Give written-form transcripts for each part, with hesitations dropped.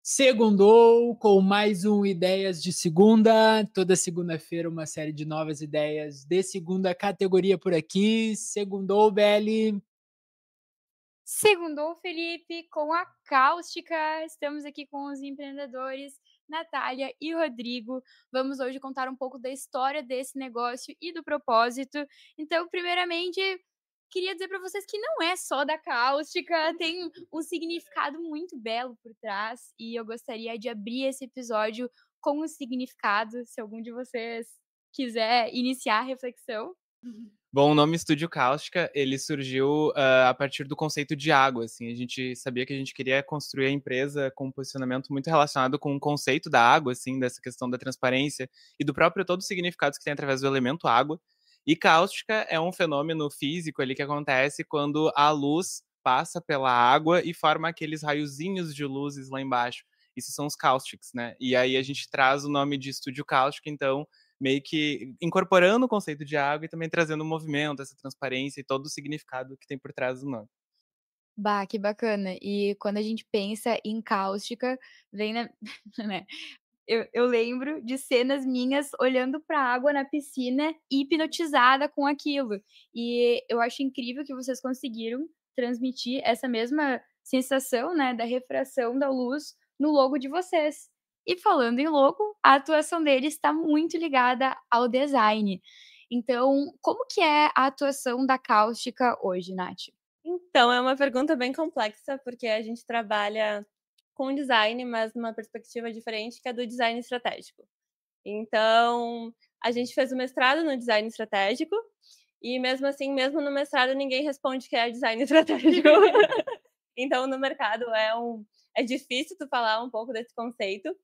Segundou com mais um Ideias de Segunda. Toda segunda-feira, uma série de novas ideias de segunda categoria por aqui. Segundou, Beli. Segundou, Felipe, com a Cáustica. Estamos aqui com os empreendedores Natália e Rodrigo. Vamos hoje contar um pouco da história desse negócio e do propósito. Então, primeiramente, queria dizer para vocês que não é só da Cáustica, tem um significado muito belo por trás e eu gostaria de abrir esse episódio com um significado, se algum de vocês quiser iniciar a reflexão. Bom, o nome Estúdio Cáustica, ele surgiu, a partir do conceito de água, assim, a gente sabia que a gente queria construir a empresa com um posicionamento muito relacionado com o conceito da água, assim, dessa questão da transparência e do próprio todo o significado que tem através do elemento água. E cáustica é um fenômeno físico ali que acontece quando a luz passa pela água e forma aqueles raiozinhos de luzes lá embaixo. Isso são os caustics, né? E aí a gente traz o nome de Estúdio Cáustica, então meio que incorporando o conceito de água e também trazendo o movimento, essa transparência e todo o significado que tem por trás do nome. Bah, que bacana. E quando a gente pensa em cáustica, vem na né, eu lembro de cenas minhas olhando para a água na piscina e hipnotizada com aquilo. E eu acho incrível que vocês conseguiram transmitir essa mesma sensação, né, da refração da luz no logo de vocês. E falando em logo, a atuação deles está muito ligada ao design. Então, como que é a atuação da cáustica hoje, Nath? Então, é uma pergunta bem complexa, porque a gente trabalha com design, mas numa perspectiva diferente, que é do design estratégico. Então, a gente fez o mestrado no design estratégico, e mesmo assim, mesmo no mestrado, ninguém responde que é design estratégico. Então, no mercado é difícil tu falar um pouco desse conceito,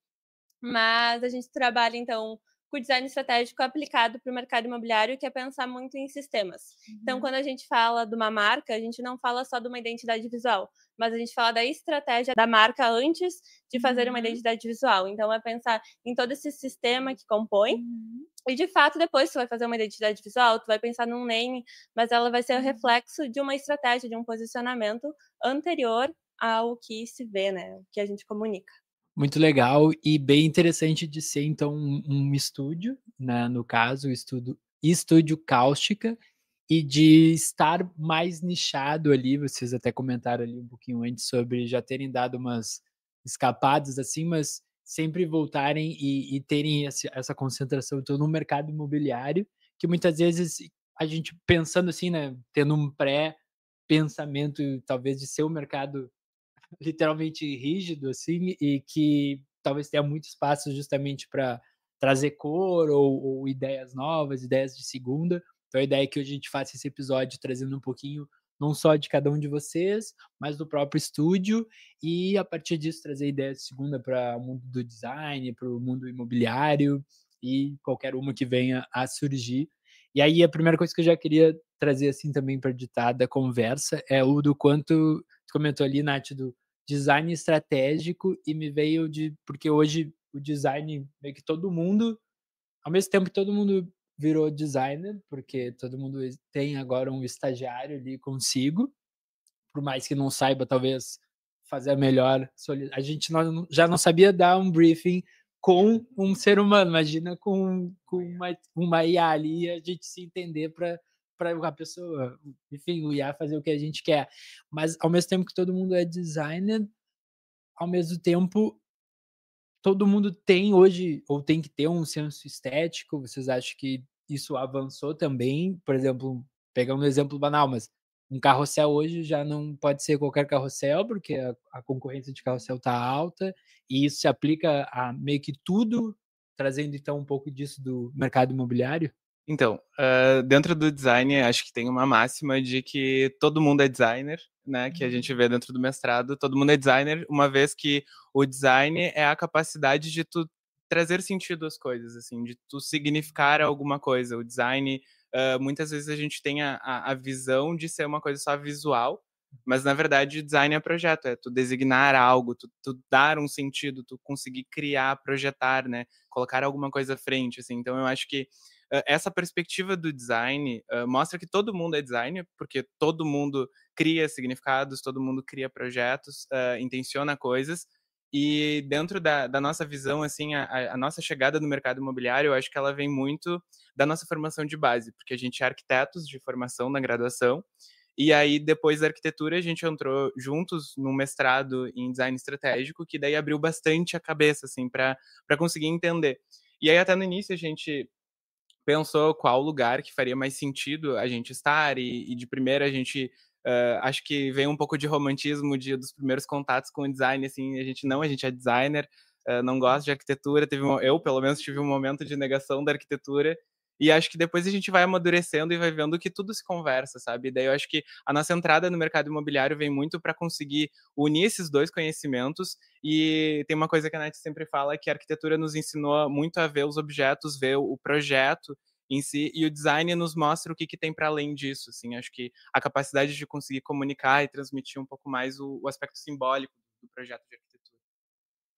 mas a gente trabalha, então, com o design estratégico aplicado para o mercado imobiliário, que é pensar muito em sistemas. Então, quando a gente fala de uma marca, a gente não fala só de uma identidade visual, mas a gente fala da estratégia da marca antes de fazer uma identidade visual. Então, é pensar em todo esse sistema que compõe. E, de fato, depois tu vai fazer uma identidade visual, tu vai pensar num name, mas ela vai ser o reflexo de uma estratégia, de um posicionamento anterior ao que se vê, né? O que a gente comunica. Muito legal e bem interessante de ser, então, um estúdio, né, no caso, o Estúdio Cáustica, e de estar mais nichado ali. Vocês até comentaram ali um pouquinho antes sobre já terem dado umas escapadas, assim, mas sempre voltarem e terem essa concentração então no mercado imobiliário, que muitas vezes a gente pensando assim, né, tendo um pré-pensamento talvez de ser um mercado literalmente rígido, assim, e que talvez tenha muito espaço justamente para trazer cor ou ideias novas, ideias de segunda. Então a ideia é que hoje a gente faça esse episódio trazendo um pouquinho, não só de cada um de vocês, mas do próprio estúdio, e a partir disso trazer ideias de segunda para o mundo do design, para o mundo imobiliário e qualquer uma que venha a surgir. E aí a primeira coisa que eu já queria trazer, assim, também para ditar da conversa é o do quanto tu comentou ali, Nath, do design estratégico, e me veio de porque hoje o design meio que todo mundo, ao mesmo tempo que todo mundo virou designer, porque todo mundo tem agora um estagiário ali consigo, por mais que não saiba talvez fazer a melhor a gente já não sabia dar um briefing com um ser humano, imagina com uma IA ali, e a gente se entender para a pessoa, enfim, o IA fazer o que a gente quer. Mas ao mesmo tempo que todo mundo é designer, ao mesmo tempo, todo mundo tem hoje, ou tem que ter um senso estético. Vocês acham que isso avançou também? Por exemplo, pegar um exemplo banal, mas um carrossel hoje já não pode ser qualquer carrossel, porque a concorrência de carrossel está alta, e isso se aplica a meio que tudo, trazendo então um pouco disso do mercado imobiliário? Então, dentro do design, acho que tem uma máxima de que todo mundo é designer, né, que a gente vê dentro do mestrado, todo mundo é designer, uma vez que o design é a capacidade de tu trazer sentido às coisas, assim, de tu significar alguma coisa. O design, muitas vezes a gente tem a visão de ser uma coisa só visual, mas na verdade design é projeto, é tu designar algo, tu dar um sentido, tu conseguir criar, projetar, né, colocar alguma coisa à frente, assim. Então eu acho que essa perspectiva do design mostra que todo mundo é designer, porque todo mundo cria significados, todo mundo cria projetos, intenciona coisas, E dentro da nossa visão, assim, a nossa chegada no mercado imobiliário, eu acho que ela vem muito da nossa formação de base, porque a gente é arquitetos de formação na graduação, e aí depois da arquitetura a gente entrou juntos num mestrado em design estratégico, que daí abriu bastante a cabeça, assim, para conseguir entender. E aí até no início a gente pensou qual lugar que faria mais sentido a gente estar, e de primeira a gente acho que vem um pouco de romantismo dos primeiros contatos com o design, assim, a gente é designer, não gosta de arquitetura, eu pelo menos tive um momento de negação da arquitetura, e acho que depois a gente vai amadurecendo e vai vendo que tudo se conversa, sabe? E daí eu acho que a nossa entrada no mercado imobiliário vem muito para conseguir unir esses dois conhecimentos, e tem uma coisa que a Nath sempre fala, que a arquitetura nos ensinou muito a ver os objetos, ver o projeto em si, e o design nos mostra o que tem para além disso, assim, acho que a capacidade de conseguir comunicar e transmitir um pouco mais o aspecto simbólico do projeto de arquitetura.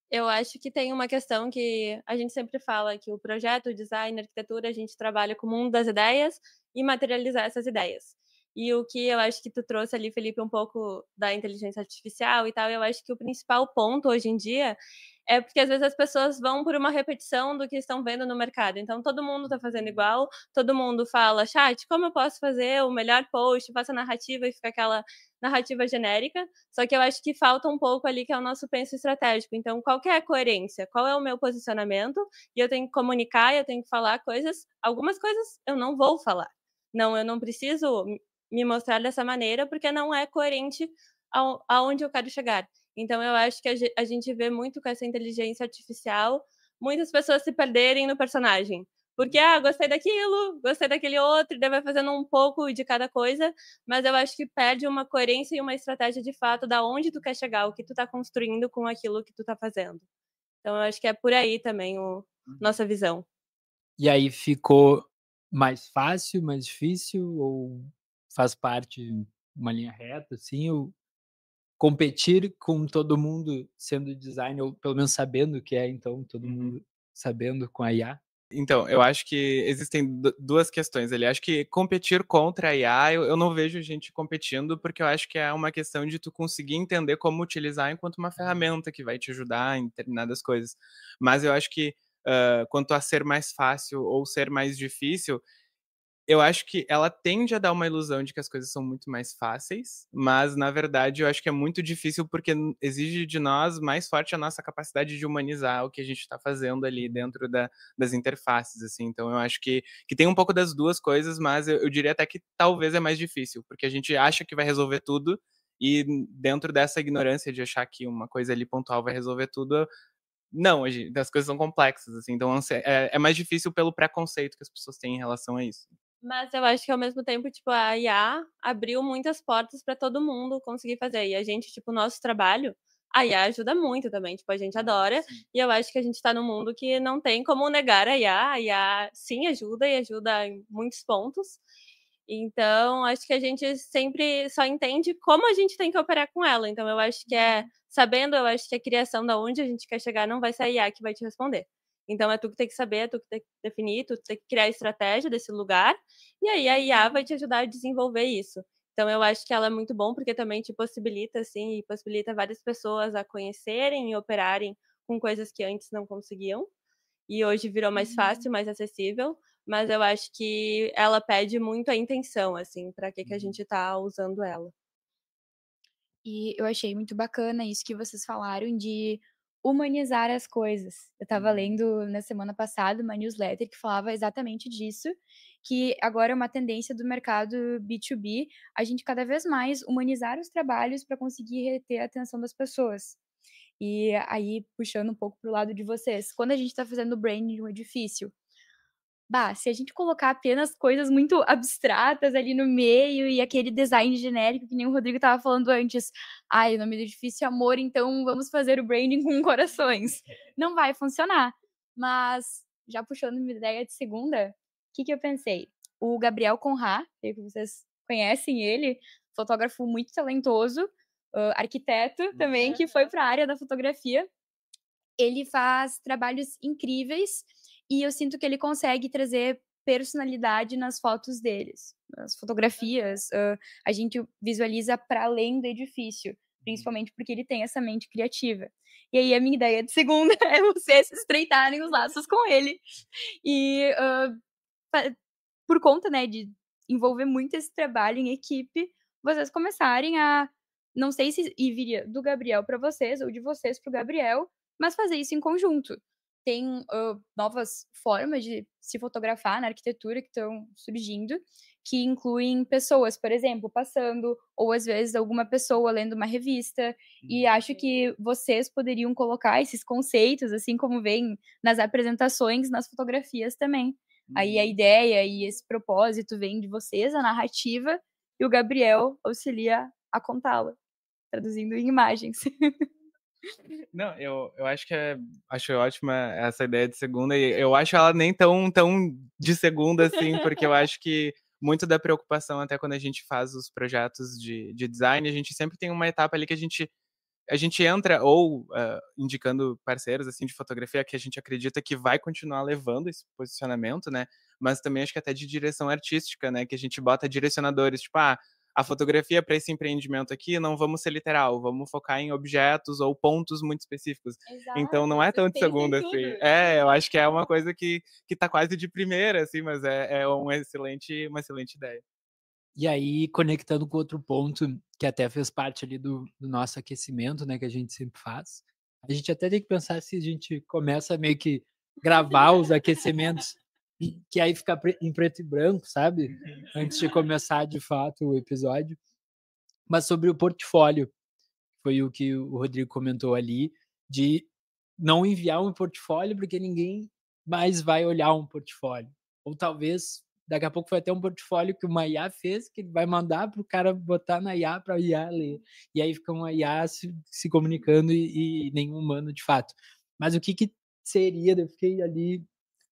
Eu acho que tem uma questão que a gente sempre fala, que o projeto, o design, a arquitetura, a gente trabalha com o mundo das ideias e materializar essas ideias. E o que eu acho que tu trouxe ali, Felipe, um pouco da inteligência artificial e tal, eu acho que o principal ponto hoje em dia é porque às vezes as pessoas vão por uma repetição do que estão vendo no mercado. Então todo mundo está fazendo igual, todo mundo fala, chat, como eu posso fazer o melhor post, faça narrativa e fica aquela narrativa genérica. Só que eu acho que falta um pouco ali, que é o nosso penso estratégico. Então, qual que é a coerência? Qual é o meu posicionamento? E eu tenho que comunicar, eu tenho que falar coisas. Algumas coisas eu não vou falar. Não, eu não preciso me mostrar dessa maneira, porque não é coerente aonde eu quero chegar. Então, eu acho que a gente vê muito com essa inteligência artificial muitas pessoas se perderem no personagem. Porque, gostei daquilo, gostei daquele outro, daí vai fazendo um pouco de cada coisa, mas eu acho que perde uma coerência e uma estratégia de fato da onde tu quer chegar, o que tu tá construindo com aquilo que tu tá fazendo. Então, eu acho que é por aí também nossa visão. E aí ficou mais fácil, mais difícil, ou faz parte uma linha reta, assim, ou competir com todo mundo sendo designer, ou pelo menos sabendo o que é, então, todo mundo sabendo com a IA? Então, eu acho que existem duas questões ali. Acho que competir contra a IA, eu não vejo gente competindo, porque eu acho que é uma questão de tu conseguir entender como utilizar enquanto uma ferramenta que vai te ajudar em determinadas coisas. Mas eu acho que quanto a ser mais fácil ou ser mais difícil, eu acho que ela tende a dar uma ilusão de que as coisas são muito mais fáceis, mas na verdade eu acho que é muito difícil, porque exige de nós mais forte a nossa capacidade de humanizar o que a gente está fazendo ali dentro das interfaces, assim. Então eu acho que tem um pouco das duas coisas, mas eu diria até que talvez é mais difícil, porque a gente acha que vai resolver tudo, e dentro dessa ignorância de achar que uma coisa ali pontual vai resolver tudo, não, as coisas são complexas, assim. Então é mais difícil pelo preconceito que as pessoas têm em relação a isso. Mas eu acho que ao mesmo tempo, tipo, a IA abriu muitas portas para todo mundo conseguir fazer. E a gente, tipo, o nosso trabalho, a IA ajuda muito também. Tipo, a gente adora. E eu acho que a gente tá num mundo que não tem como negar a IA. A IA sim ajuda e ajuda em muitos pontos. Então, acho que a gente sempre só entende como a gente tem que operar com ela. Então, eu acho que sabendo, eu acho que a criação da onde a gente quer chegar não vai ser a IA que vai te responder. Então, é tu que tem que saber, é tu que tem que definir, tu tem que criar a estratégia desse lugar, e aí a IA vai te ajudar a desenvolver isso. Então, eu acho que ela é muito bom, porque também te possibilita, assim, e possibilita várias pessoas a conhecerem e operarem com coisas que antes não conseguiam. E hoje virou mais fácil, mais acessível, mas eu acho que ela pede muito a intenção, assim, para que a gente tá usando ela. E eu achei muito bacana isso que vocês falaram de humanizar as coisas. Eu estava lendo na semana passada uma newsletter que falava exatamente disso, que agora é uma tendência do mercado B2B, a gente cada vez mais humanizar os trabalhos para conseguir reter a atenção das pessoas. E aí, puxando um pouco para o lado de vocês, quando a gente está fazendo o branding de um edifício, se a gente colocar apenas coisas muito abstratas ali no meio e aquele design genérico que nem o Rodrigo estava falando antes, o nome do edifício é amor, então vamos fazer o branding com corações. Não vai funcionar. Mas, já puxando uma ideia de segunda, o que eu pensei? O Gabriel Conrad, que vocês conhecem ele, fotógrafo muito talentoso, arquiteto também, que foi para a área da fotografia. Ele faz trabalhos incríveis e eu sinto que ele consegue trazer personalidade nas fotos deles. Nas fotografias, a gente visualiza para além do edifício, principalmente porque ele tem essa mente criativa. E aí a minha ideia de segunda é vocês estreitarem os laços com ele. E por conta, né, de envolver muito esse trabalho em equipe, vocês começarem a, não sei se viria do Gabriel para vocês ou de vocês para o Gabriel, mas fazer isso em conjunto. Tem novas formas de se fotografar na arquitetura que estão surgindo, que incluem pessoas, por exemplo, passando, ou às vezes alguma pessoa lendo uma revista. E acho que vocês poderiam colocar esses conceitos, assim como vem nas apresentações, nas fotografias também. Aí a ideia e esse propósito vem de vocês, a narrativa, e o Gabriel auxilia a contá-la, traduzindo em imagens. Não, eu acho que acho ótima essa ideia de segunda, e eu acho ela nem tão de segunda assim, porque eu acho que muito da preocupação, até quando a gente faz os projetos de design, a gente sempre tem uma etapa ali que a gente entra ou indicando parceiros assim de fotografia que a gente acredita que vai continuar levando esse posicionamento, né? Mas também acho que até de direção artística, né? Que a gente bota direcionadores, tipo, a fotografia para esse empreendimento aqui, não vamos ser literal, vamos focar em objetos ou pontos muito específicos. Exato, Então não é tão de segunda assim. Eu acho que é uma coisa que tá quase de primeira, assim, mas é uma excelente ideia. E aí, conectando com outro ponto, que até fez parte ali do nosso aquecimento, né, que a gente sempre faz, a gente até tem que pensar se a gente começa a meio que gravar os aquecimentos, que aí fica em preto e branco, sabe? Antes de começar, de fato, o episódio. Mas sobre o portfólio, foi o que o Rodrigo comentou ali, de não enviar um portfólio porque ninguém mais vai olhar um portfólio. Ou talvez daqui a pouco foi até um portfólio que uma IA fez, que ele vai mandar para o cara botar na IA para a IA ler. E aí fica uma IA se comunicando e nenhum humano de fato. Mas o que seria, eu fiquei ali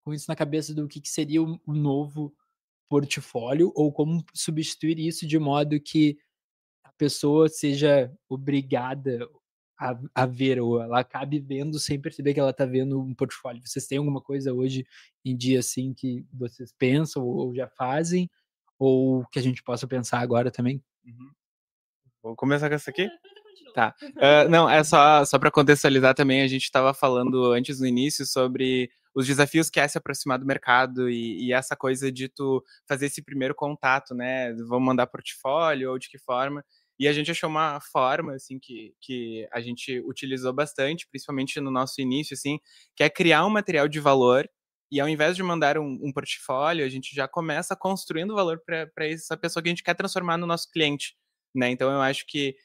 com isso na cabeça do que seria o novo portfólio ou como substituir isso de modo que a pessoa seja obrigada a ver, ou ela acabe vendo sem perceber que ela está vendo um portfólio. Vocês têm alguma coisa hoje em dia, assim, que vocês pensam ou já fazem, ou que a gente possa pensar agora também? Vou começar com essa aqui? Tá. Não, é só para contextualizar também, a gente estava falando antes no início sobre os desafios que é se aproximar do mercado e essa coisa de tu fazer esse primeiro contato, né? Vamos mandar portfólio ou de que forma. E a gente achou uma forma, assim, que a gente utilizou bastante, principalmente no nosso início, assim, que é criar um material de valor e ao invés de mandar um portfólio, a gente já começa construindo valor para essa pessoa que a gente quer transformar no nosso cliente, né? Então eu acho que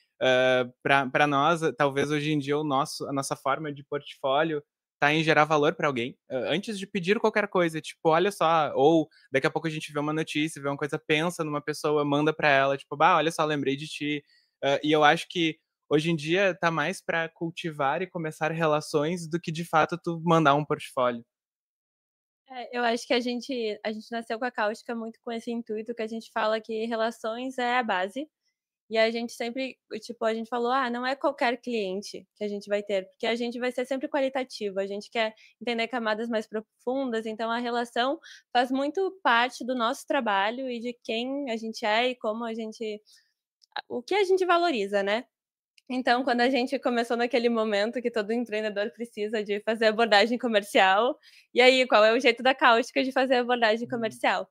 para nós, talvez hoje em dia a nossa forma de portfólio tá em gerar valor para alguém, antes de pedir qualquer coisa, tipo, olha só, ou daqui a pouco a gente vê uma notícia, vê uma coisa, pensa numa pessoa, manda para ela, tipo, olha só, lembrei de ti. E eu acho que hoje em dia tá mais para cultivar e começar relações do que de fato tu mandar um portfólio. Eu acho que a gente nasceu com a Cáustica muito com esse intuito que a gente fala que relações é a base. E a gente sempre, tipo, a gente falou, não é qualquer cliente que a gente vai ter, porque a gente vai ser sempre qualitativo, a gente quer entender camadas mais profundas, então a relação faz muito parte do nosso trabalho e de quem a gente é e como o que a gente valoriza, né? Então, quando a gente começou naquele momento que todo empreendedor precisa de fazer abordagem comercial, e aí, qual é o jeito da Cáustica de fazer abordagem comercial?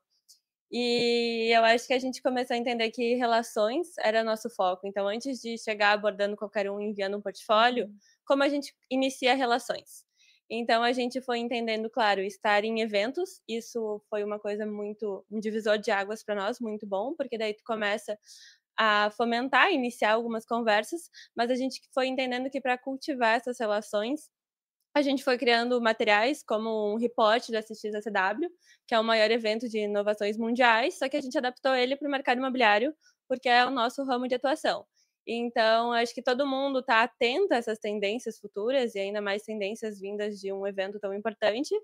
E eu acho que a gente começou a entender que relações era nosso foco. Então, antes de chegar abordando qualquer um, enviando um portfólio, como a gente inicia relações? Então, a gente foi entendendo, claro, estar em eventos. Isso foi uma coisa um divisor de águas para nós, muito bom, porque daí tu começa a fomentar, iniciar algumas conversas, mas a gente foi entendendo que para cultivar essas relações, a gente foi criando materiais como um report da CXSW, que é o maior evento de inovações mundiais, só que a gente adaptou ele para o mercado imobiliário, porque é o nosso ramo de atuação. Então, acho que todo mundo está atento a essas tendências futuras e ainda mais tendências vindas de um evento tão importante.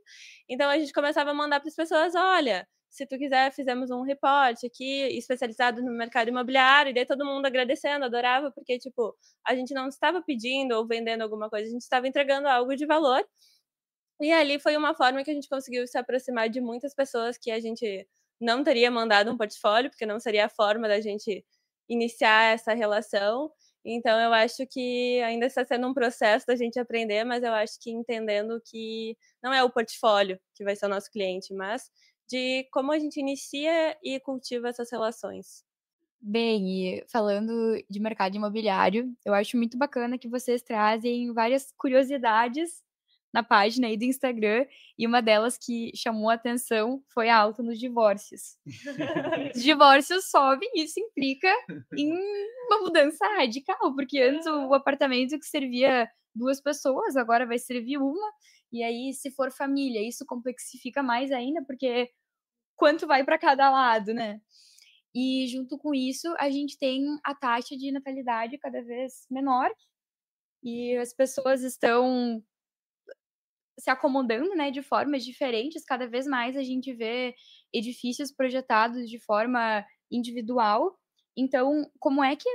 Então, a gente começava a mandar para as pessoas, olha, se tu quiser, fizemos um report aqui especializado no mercado imobiliário, e daí todo mundo agradecendo, adorava, porque, tipo, a gente não estava pedindo ou vendendo alguma coisa, a gente estava entregando algo de valor. E ali foi uma forma que a gente conseguiu se aproximar de muitas pessoas que a gente não teria mandado um portfólio, porque não seria a forma da gente iniciar essa relação. Então eu acho que ainda está sendo um processo da gente aprender, mas eu acho que entendendo que não é o portfólio que vai ser o nosso cliente, mas de como a gente inicia e cultiva essas relações. Bem, e falando de mercado imobiliário, eu acho muito bacana que vocês trazem várias curiosidades na página aí do Instagram, e uma delas que chamou a atenção foi a alta nos divórcios. Os divórcios sobem, isso implica em uma mudança radical, porque antes o apartamento que servia 2 pessoas, agora vai servir uma, e aí se for família, isso complexifica mais ainda, porque quanto vai para cada lado, né? E junto com isso, a gente tem a taxa de natalidade cada vez menor, e as pessoas estão se acomodando, né, de formas diferentes. Cada vez mais a gente vê edifícios projetados de forma individual. Então, como é que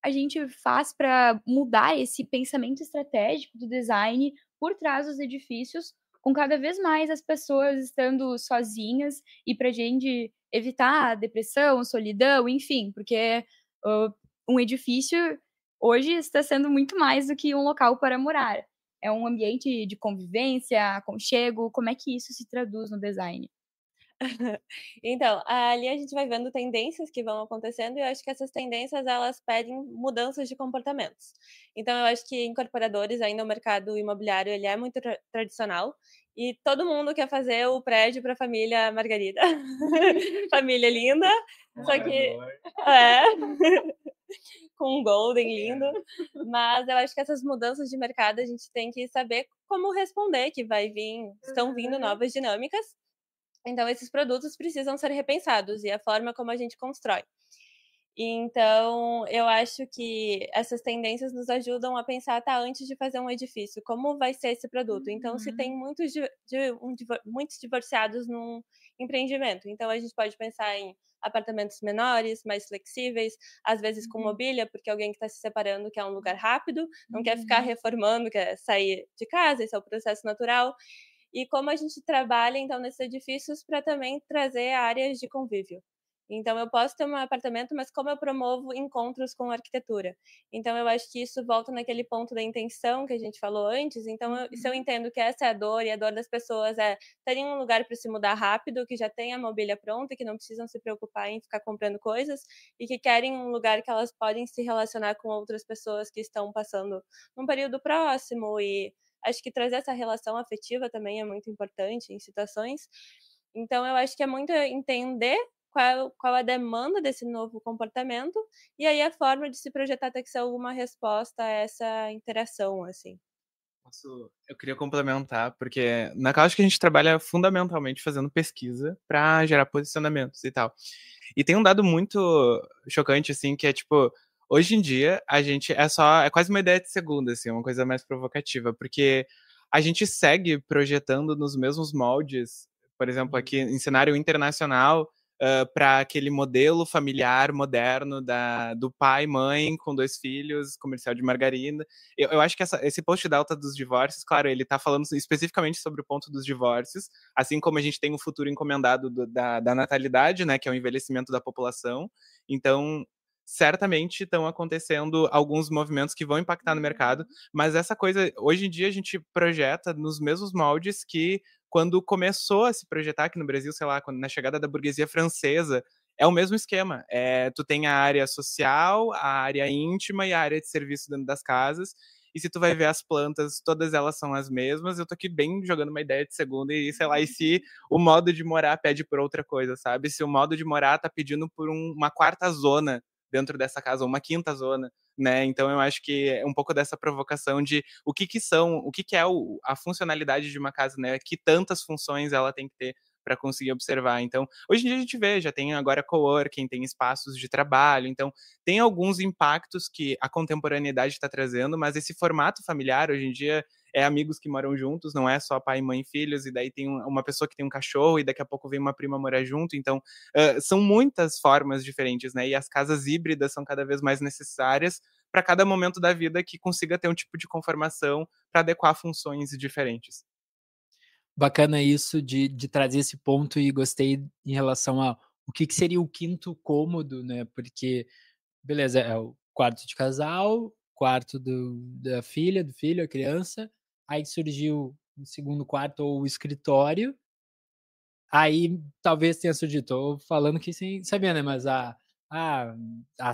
a gente faz para mudar esse pensamento estratégico do design por trás dos edifícios, com cada vez mais as pessoas estando sozinhas, e para a gente evitar depressão, solidão, enfim, porque um edifício hoje está sendo muito mais do que um local para morar. É um ambiente de convivência, aconchego. Como é que isso se traduz no design? Então, ali a gente vai vendo tendências que vão acontecendo e eu acho que essas tendências elas pedem mudanças de comportamentos. Então eu acho que incorporadores ainda o mercado imobiliário ele é muito tradicional e todo mundo quer fazer o prédio para a família Margarida. Família linda, só que é com um golden lindo, mas eu acho que essas mudanças de mercado a gente tem que saber como responder, que estão vindo novas dinâmicas. Então, esses produtos precisam ser repensados e a forma como a gente constrói. Então, eu acho que essas tendências nos ajudam a pensar, tá, antes de fazer um edifício, como vai ser esse produto? Então, se tem muitos divorciados num empreendimento, então a gente pode pensar em apartamentos menores, mais flexíveis, às vezes com mobília, porque alguém que está se separando quer um lugar rápido, não quer ficar reformando, quer sair de casa, esse é o processo natural. E como a gente trabalha, então, nesses edifícios para também trazer áreas de convívio. Então eu posso ter um apartamento, mas como eu promovo encontros com arquitetura? Então eu acho que isso volta naquele ponto da intenção que a gente falou antes. Então se eu entendo que essa é a dor e a dor das pessoas é terem um lugar para se mudar rápido, que já tem a mobília pronta e que não precisam se preocupar em ficar comprando coisas e que querem um lugar que elas podem se relacionar com outras pessoas que estão passando num período próximo, e acho que trazer essa relação afetiva também é muito importante em situações. Então eu acho que é muito entender qual a demanda desse novo comportamento, e aí a forma de se projetar tem que ser alguma resposta a essa interação, assim. Eu queria complementar, porque na Cáustica a gente trabalha fundamentalmente fazendo pesquisa para gerar posicionamentos e tal. E tem um dado muito chocante, assim, que é tipo, hoje em dia a gente é quase uma ideia de segunda, assim, uma coisa mais provocativa, porque a gente segue projetando nos mesmos moldes, por exemplo, aqui em cenário internacional, para aquele modelo familiar moderno do pai, mãe, com 2 filhos, comercial de margarina. Eu acho que esse post da alta dos divórcios, claro, ele está falando especificamente sobre o ponto dos divórcios, assim como a gente tem um futuro encomendado da natalidade, né, que é o envelhecimento da população. Então, certamente estão acontecendo alguns movimentos que vão impactar no mercado, mas essa coisa, hoje em dia a gente projeta nos mesmos moldes que quando começou a se projetar aqui no Brasil, sei lá, na chegada da burguesia francesa, é o mesmo esquema. Tu tem a área social, a área íntima e a área de serviço dentro das casas. E se tu vai ver as plantas, todas elas são as mesmas. Eu tô aqui bem jogando uma ideia de segunda e, sei lá, e se o modo de morar pede por outra coisa, sabe? Se o modo de morar tá pedindo por uma quarta zona dentro dessa casa, ou uma quinta zona, né? Então eu acho que é um pouco dessa provocação de o que é a funcionalidade de uma casa, né? Que tantas funções ela tem que ter para conseguir observar. Então, hoje em dia a gente vê, já tem agora coworking, tem espaços de trabalho, então tem alguns impactos que a contemporaneidade está trazendo, mas esse formato familiar hoje em dia é amigos que moram juntos, não é só pai, mãe e filhos, e daí tem uma pessoa que tem um cachorro e daqui a pouco vem uma prima morar junto, então são muitas formas diferentes, né? E as casas híbridas são cada vez mais necessárias para cada momento da vida que consiga ter um tipo de conformação para adequar funções diferentes. Bacana isso de trazer esse ponto, e gostei em relação a o que seria o quinto cômodo, né, porque beleza, quarto de casal, quarto da filha, do filho, a criança. Aí surgiu o segundo quarto ou o escritório. Aí talvez tenha surgido, tô falando que sem saber, né? Mas a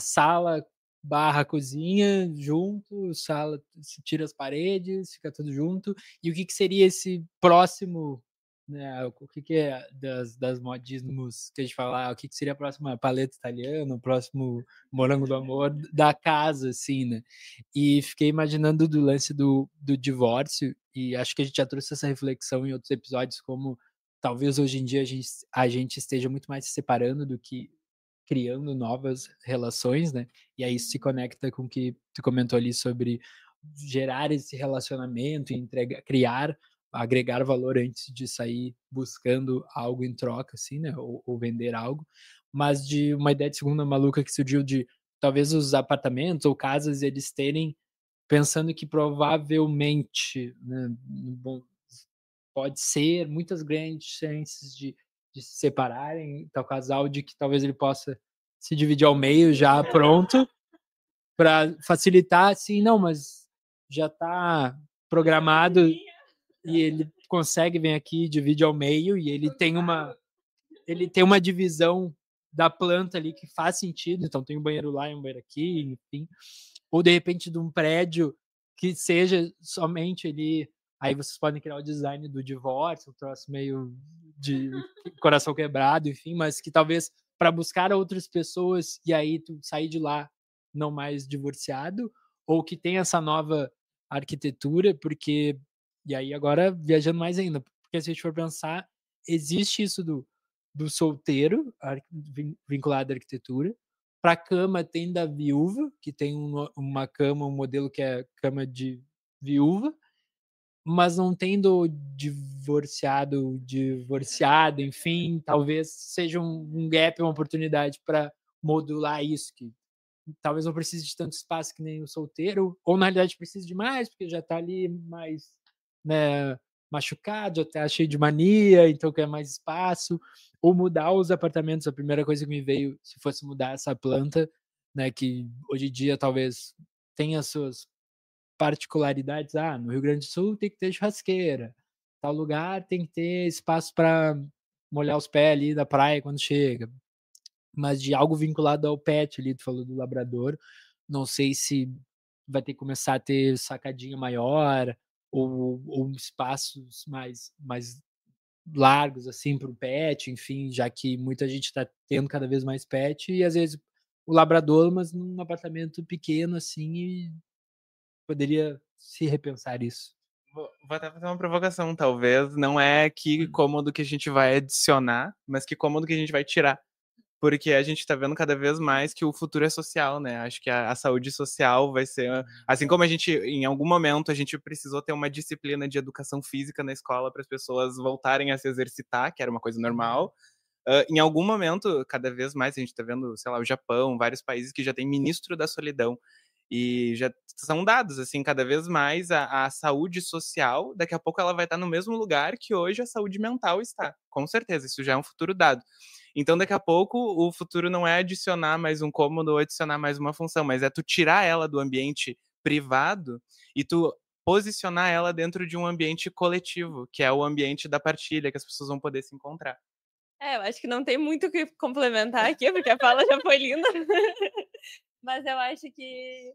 sala barra cozinha junto, sala, se tira as paredes, fica tudo junto. E o que seria esse próximo, né? O que é das modismos que a gente fala, o que seria a próxima paleta italiana, o próximo morango do amor da casa, assim, né? E fiquei imaginando do lance do divórcio, e acho que a gente já trouxe essa reflexão em outros episódios, como talvez hoje em dia a gente esteja muito mais se separando do que criando novas relações, né? E aí isso se conecta com o que tu comentou ali sobre gerar esse relacionamento e criar, agregar valor antes de sair buscando algo em troca, assim, né? Ou vender algo. Mas de uma ideia de segunda maluca que surgiu de talvez os apartamentos ou casas eles terem pensando que provavelmente, né, pode ser muitas grandes chances de se separarem, tal casal, de que talvez ele possa se dividir ao meio já pronto, para facilitar, assim, não, mas já está programado e ele consegue vir aqui, divide ao meio e ele tem uma divisão da planta ali que faz sentido, então tem um banheiro lá e um banheiro aqui, enfim. Ou de repente de um prédio que seja somente ali, aí vocês podem criar o design do divórcio, um troço meio de coração quebrado, enfim, mas que talvez para buscar outras pessoas e aí tu sair de lá não mais divorciado, ou que tem essa nova arquitetura, porque, e aí agora viajando mais ainda, porque se a gente for pensar, existe isso do solteiro, vinculado à arquitetura. Para a cama tem da viúva, que tem uma cama, um modelo que é cama de viúva, mas não tem do divorciado, divorciada, enfim, talvez seja um gap, uma oportunidade para modular isso, que talvez não precise de tanto espaço que nem o solteiro, ou na realidade precisa de mais, porque já está ali mais, né, machucado, já está cheio de mania, então quer mais espaço, ou mudar os apartamentos. A primeira coisa que me veio, se fosse mudar essa planta, né, que hoje em dia talvez tenha suas particularidades. No Rio Grande do Sul tem que ter churrasqueira, tal lugar tem que ter espaço para molhar os pés ali da praia quando chega, mas de algo vinculado ao pet ali, tu falou do labrador, não sei se vai ter que começar a ter sacadinha maior ou espaços mais largos assim para o pet, enfim, já que muita gente está tendo cada vez mais pet e às vezes o labrador, mas num apartamento pequeno assim, e poderia se repensar isso. Vou até fazer uma provocação, talvez não é que cômodo que a gente vai adicionar, mas que cômodo que a gente vai tirar. Porque a gente tá vendo cada vez mais que o futuro é social, né? Acho que a saúde social vai ser. Assim como a gente, em algum momento, a gente precisou ter uma disciplina de educação física na escola para as pessoas voltarem a se exercitar, que era uma coisa normal. Em algum momento, cada vez mais, a gente tá vendo, sei lá, o Japão, vários países que já tem ministro da solidão. E já são dados, assim, cada vez mais a saúde social, daqui a pouco ela vai estar no mesmo lugar que hoje a saúde mental está. Com certeza, isso já é um futuro dado. Então, daqui a pouco, o futuro não é adicionar mais um cômodo ou adicionar mais uma função, mas é tu tirar ela do ambiente privado e tu posicionar ela dentro de um ambiente coletivo, que é o ambiente da partilha, que as pessoas vão poder se encontrar. Eu acho que não tem muito o que complementar aqui, porque a fala já foi linda. Mas eu acho que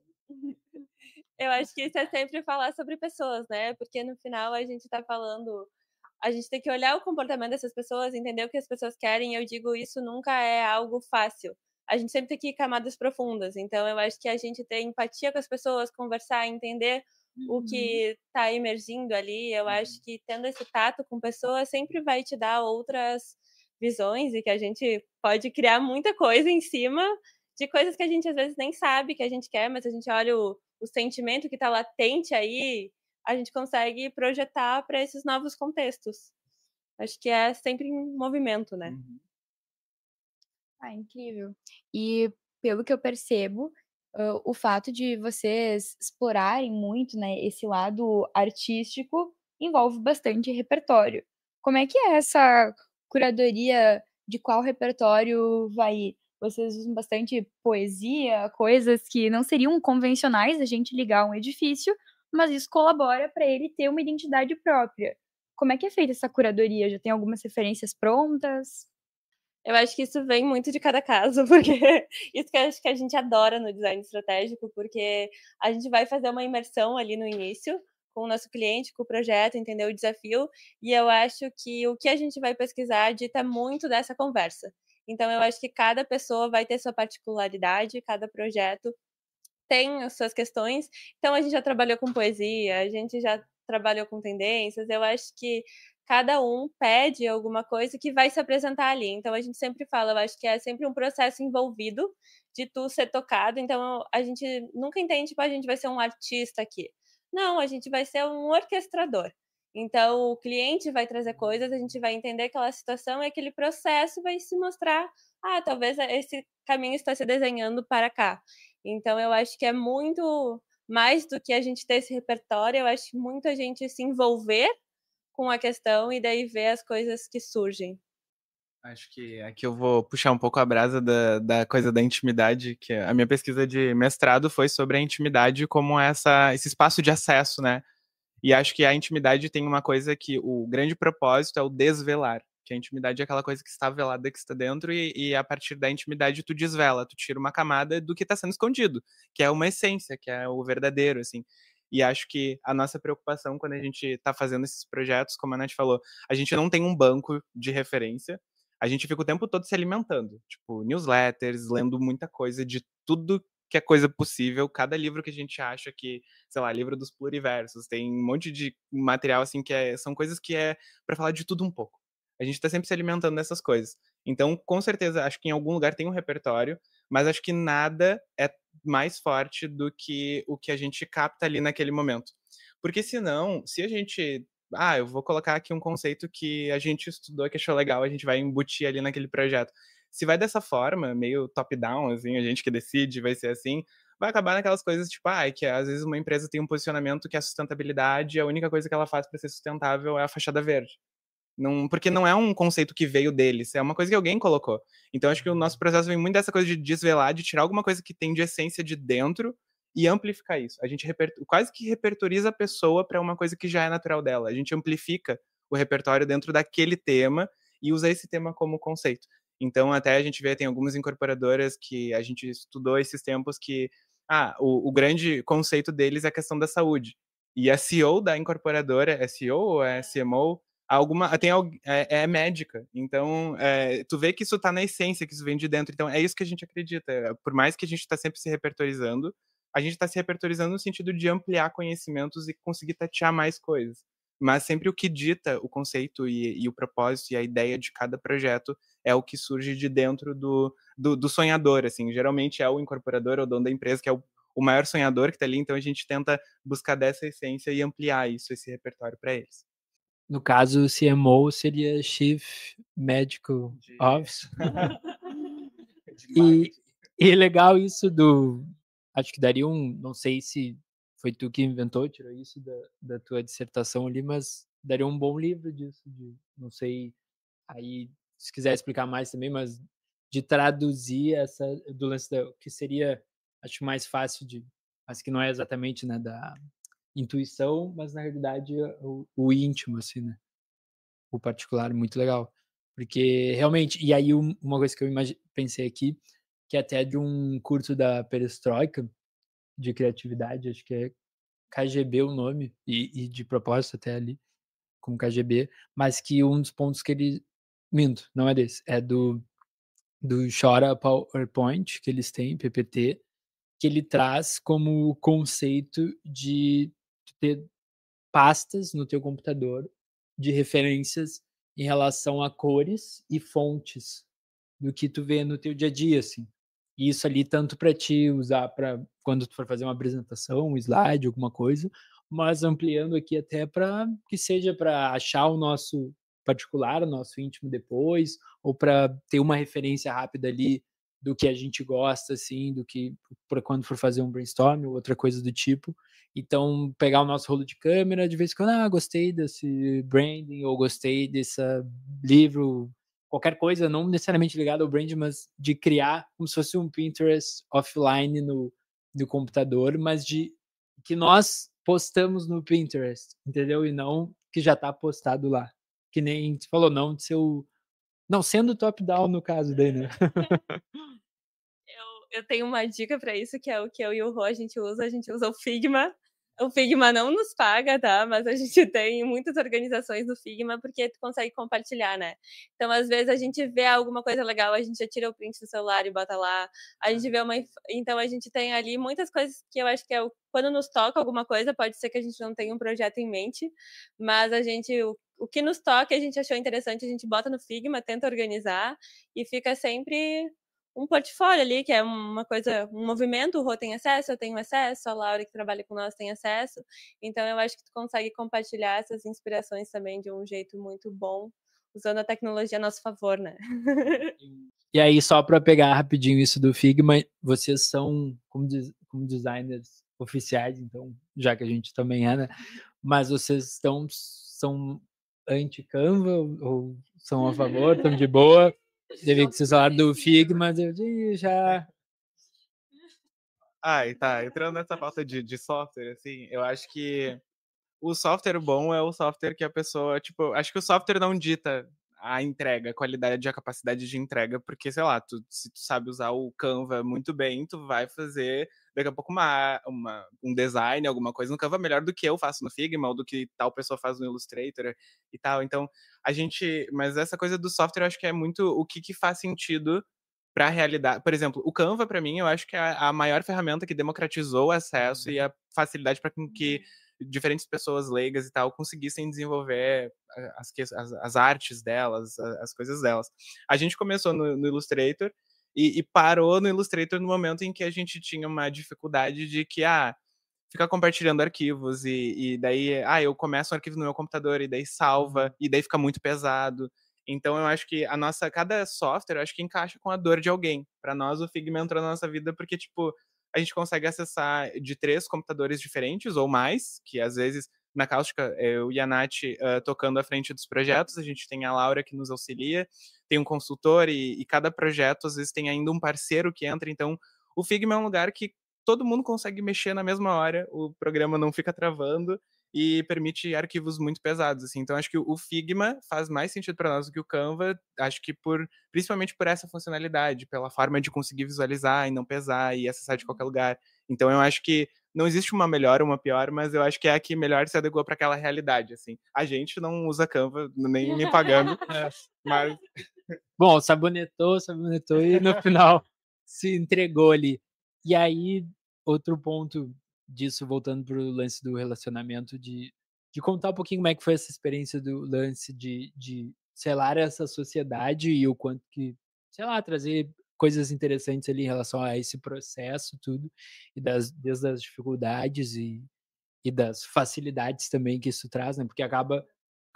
isso é sempre falar sobre pessoas, né? Porque no final a gente tá falando, a gente tem que olhar o comportamento dessas pessoas, entender o que as pessoas querem. Eu digo, isso nunca é algo fácil. A gente sempre tem que ir em camadas profundas. Então eu acho que a gente ter empatia com as pessoas, conversar, entender o que tá emergindo ali. Eu acho que tendo esse tato com pessoas sempre vai te dar outras visões e que a gente pode criar muita coisa em cima de coisas que a gente às vezes nem sabe que a gente quer, mas a gente olha o sentimento que está latente aí, a gente consegue projetar para esses novos contextos. Acho que é sempre em movimento, né? Incrível. E pelo que eu percebo, o fato de vocês explorarem muito, né, esse lado artístico envolve bastante repertório. Como é que é essa curadoria de qual repertório vai ir? vocês usam bastante poesia, coisas que não seriam convencionais a gente ligar a um edifício, mas isso colabora para ele ter uma identidade própria. Como é que é feita essa curadoria? Já tem algumas referências prontas? Eu acho que isso vem muito de cada caso, porque isso que eu acho que a gente adora no design estratégico, porque a gente vai fazer uma imersão ali no início com o nosso cliente, com o projeto, entender o desafio, e eu acho que o que a gente vai pesquisar dita muito dessa conversa. Então eu acho que cada pessoa vai ter sua particularidade, cada projeto tem as suas questões. Então a gente já trabalhou com poesia, a gente já trabalhou com tendências. Eu acho que cada um pede alguma coisa que vai se apresentar ali. Então a gente sempre fala, eu acho que é sempre um processo envolvido de tu ser tocado. Então a gente nunca entende, tipo, a gente vai ser um artista aqui. Não, a gente vai ser um orquestrador. Então o cliente vai trazer coisas, a gente vai entender aquela situação e aquele processo vai se mostrar, ah, talvez esse caminho está se desenhando para cá. Então eu acho que é muito mais do que a gente ter esse repertório, eu acho que muito a gente se envolver com a questão e daí ver as coisas que surgem. Acho que aqui eu vou puxar um pouco a brasa da coisa da intimidade, que a minha pesquisa de mestrado foi sobre a intimidade como esse espaço de acesso, né? E acho que a intimidade tem uma coisa que o grande propósito é o desvelar, que a intimidade é aquela coisa que está velada, que está dentro, e a partir da intimidade tu desvela, tu tira uma camada do que está sendo escondido, que é uma essência, que é o verdadeiro, assim. E acho que a nossa preocupação quando a gente está fazendo esses projetos, como a Nath falou, a gente não tem um banco de referência, a gente fica o tempo todo se alimentando, tipo, newsletters, lendo muita coisa de tudo que é coisa possível, cada livro que a gente acha que, sei lá, livro dos pluriversos, tem um monte de material, assim, são coisas que é para falar de tudo um pouco. A gente tá sempre se alimentando dessas coisas. Então, com certeza, acho que em algum lugar tem um repertório, mas acho que nada é mais forte do que o que a gente capta ali naquele momento. Porque senão, se a gente eu vou colocar aqui um conceito que a gente estudou, que achou legal, a gente vai embutir ali naquele projeto. Se vai dessa forma, meio top-down, assim, a gente que decide, vai ser assim, vai acabar naquelas coisas tipo, que às vezes uma empresa tem um posicionamento que a sustentabilidade, a única coisa que ela faz para ser sustentável é a fachada verde. Não, porque não é um conceito que veio deles, é uma coisa que alguém colocou. Então acho que o nosso processo vem muito dessa coisa de desvelar, de tirar alguma coisa que tem de essência de dentro e amplificar isso. A gente quase que repertoriza a pessoa para uma coisa que já é natural dela. A gente amplifica o repertório dentro daquele tema e usa esse tema como conceito. Então até a gente vê, tem algumas incorporadoras que a gente estudou esses tempos que o grande conceito deles é a questão da saúde. E a CEO da incorporadora, é CEO ou é CMO? É médica, então tu vê que isso tá na essência, que isso vem de dentro, então é isso que a gente acredita, por mais que a gente tá sempre se repertorizando, a gente tá se repertorizando no sentido de ampliar conhecimentos e conseguir tatear mais coisas, mas sempre o que dita o conceito e o propósito e a ideia de cada projeto é o que surge de dentro do sonhador, assim, geralmente é o incorporador ou o dono da empresa que é o maior sonhador que tá ali, então a gente tenta buscar dessa essência e ampliar isso, esse repertório para eles. No caso, o CMO seria Chief Medical Officer. E legal isso acho que daria não sei se foi tu que inventou, tirou isso da tua dissertação ali, mas daria um bom livro disso, não sei, aí se quiser explicar mais também, mas de traduzir do lance que seria, acho mais fácil mas que não é exatamente, né, da intuição, mas na realidade o íntimo, assim, né? O particular, muito legal. Porque realmente, e aí uma coisa que eu pensei aqui, que é até de um curso da Perestroika, de criatividade, acho que é KGB o nome, e de propósito até ali, com KGB, mas que um dos pontos que ele. Minto, não é desse, é do Chora PowerPoint, que eles têm, PPT, que ele traz como conceito de ter pastas no teu computador de referências em relação a cores e fontes do que tu vê no teu dia a dia, assim. E isso ali tanto para ti usar para quando tu for fazer uma apresentação, um slide, alguma coisa, mas ampliando aqui até para que seja para achar o nosso particular, o nosso íntimo depois, ou para ter uma referência rápida ali do que a gente gosta, assim, do que para quando for fazer um brainstorm ou outra coisa do tipo. Então, pegar o nosso rolo de câmera, de vez em quando, gostei desse branding, ou gostei desse livro, qualquer coisa, não necessariamente ligada ao brand, mas de criar como se fosse um Pinterest offline no computador, mas de que nós postamos no Pinterest, entendeu? E não que já está postado lá. Que nem você falou, não de seu... Não, sendo top-down no caso daí, né? Eu tenho uma dica para isso, que é o que eu e o Rô a gente usa o Figma. O Figma não nos paga, tá? Mas a gente tem muitas organizações no Figma, porque tu consegue compartilhar, né? Então, às vezes, a gente vê alguma coisa legal, a gente já tira o print do celular e bota lá. A gente vê Então, a gente tem ali muitas coisas que eu acho que quando nos toca alguma coisa, pode ser que a gente não tenha um projeto em mente, mas o que nos toca, a gente achou interessante, a gente bota no Figma, tenta organizar e fica sempre um portfólio ali, que é uma coisa, um movimento, o Rô tem acesso, eu tenho acesso, a Laura que trabalha com nós tem acesso, então eu acho que tu consegue compartilhar essas inspirações também de um jeito muito bom, usando a tecnologia a nosso favor, né? E aí, só para pegar rapidinho isso do Figma, vocês são como designers oficiais, então, já que a gente também é, né? Mas vocês são anti-Canva ou são a favor, estão de boa? Devia que vocês falaram do Figma, eu já... E tá, entrando nessa pauta de software, assim, eu acho que o software bom é o software que a pessoa, tipo, acho que o software não dita a entrega, a qualidade, a capacidade de entrega, porque, sei lá, se tu sabe usar o Canva muito bem, tu vai fazer daqui a pouco um design, alguma coisa no Canva melhor do que eu faço no Figma, ou do que tal pessoa faz no Illustrator e tal. Então, mas essa coisa do software, eu acho que é muito o que faz sentido para a realidade. Por exemplo, o Canva, para mim, eu acho que é a maior ferramenta que democratizou o acesso e a facilidade para que diferentes pessoas leigas e tal conseguissem desenvolver as artes delas, as coisas delas. A gente começou no Illustrator e parou no Illustrator no momento em que a gente tinha uma dificuldade de que, ficar compartilhando arquivos e daí, eu começo um arquivo no meu computador e daí salva, e daí fica muito pesado. Então eu acho que cada software, eu acho que encaixa com a dor de alguém. Para nós, o Figma entrou na nossa vida porque, tipo, a gente consegue acessar de 3 computadores diferentes ou mais, que às vezes, na Cáustica, eu e a Nath tocando à frente dos projetos, a gente tem a Laura que nos auxilia, tem um consultor e cada projeto, às vezes, tem ainda um parceiro que entra. Então, o Figma é um lugar que todo mundo consegue mexer na mesma hora, o programa não fica travando, e permite arquivos muito pesados, assim. Então acho que o Figma faz mais sentido para nós do que o Canva, acho que principalmente por essa funcionalidade, pela forma de conseguir visualizar e não pesar e acessar de qualquer lugar. Então eu acho que não existe uma melhor ou uma pior, mas eu acho que é a que melhor se adequa para aquela realidade, assim. A gente não usa Canva, nem me pagando, mas... Bom, sabonetou e no final se entregou ali. E aí, outro ponto disso, voltando para o lance do relacionamento, de contar um pouquinho como é que foi essa experiência do lance de selar essa sociedade e o quanto que, sei lá, trazer coisas interessantes ali em relação a esse processo, tudo, e desde as dificuldades e das facilidades também que isso traz, né? Porque acaba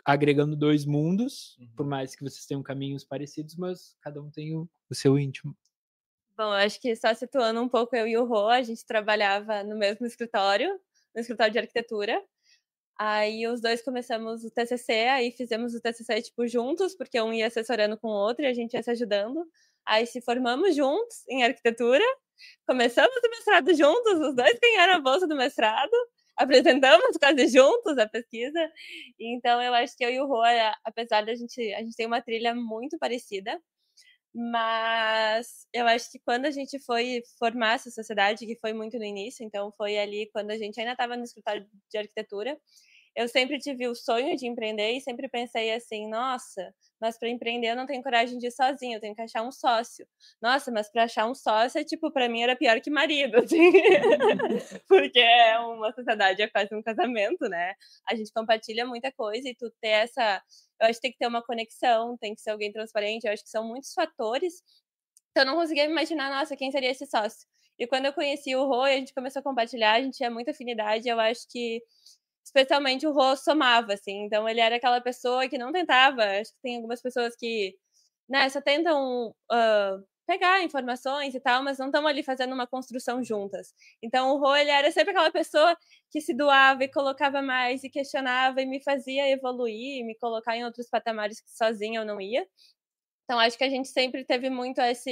agregando 2 mundos, por mais que vocês tenham caminhos parecidos, mas cada um tem o seu íntimo. Bom, eu acho que só situando um pouco eu e o Rô, a gente trabalhava no mesmo escritório, no escritório de arquitetura. Aí os dois começamos o TCC, aí fizemos o TCC, tipo, juntos, porque um ia assessorando com o outro e a gente ia se ajudando. Aí se formamos juntos em arquitetura, começamos o mestrado juntos, os dois ganharam a bolsa do mestrado, apresentamos quase juntos a pesquisa. Então eu acho que eu e o Rô, apesar de a gente tem uma trilha muito parecida, mas eu acho que quando a gente foi formar essa sociedade, que foi muito no início, então foi ali quando a gente ainda estava no escritório de arquitetura, eu sempre tive o sonho de empreender e sempre pensei assim, nossa, mas para empreender eu não tenho coragem de ir sozinha, eu tenho que achar um sócio. Nossa, mas para achar um sócio, tipo, para mim era pior que marido, assim. Porque é uma sociedade, é quase um casamento, né? A gente compartilha muita coisa e tu ter essa... Eu acho que tem que ter uma conexão, tem que ser alguém transparente, eu acho que são muitos fatores. Então eu não conseguia me imaginar, nossa, quem seria esse sócio? E quando eu conheci o Rô e a gente começou a compartilhar, a gente tinha muita afinidade, eu acho que especialmente o Rô somava, assim. Então ele era aquela pessoa que não tentava. Acho que tem algumas pessoas que, né, só tentam pegar informações e tal, mas não estão ali fazendo uma construção juntas. Então o Rô, ele era sempre aquela pessoa que se doava e colocava mais e questionava e me fazia evoluir, me colocar em outros patamares que sozinha eu não ia. Então acho que a gente sempre teve muito acho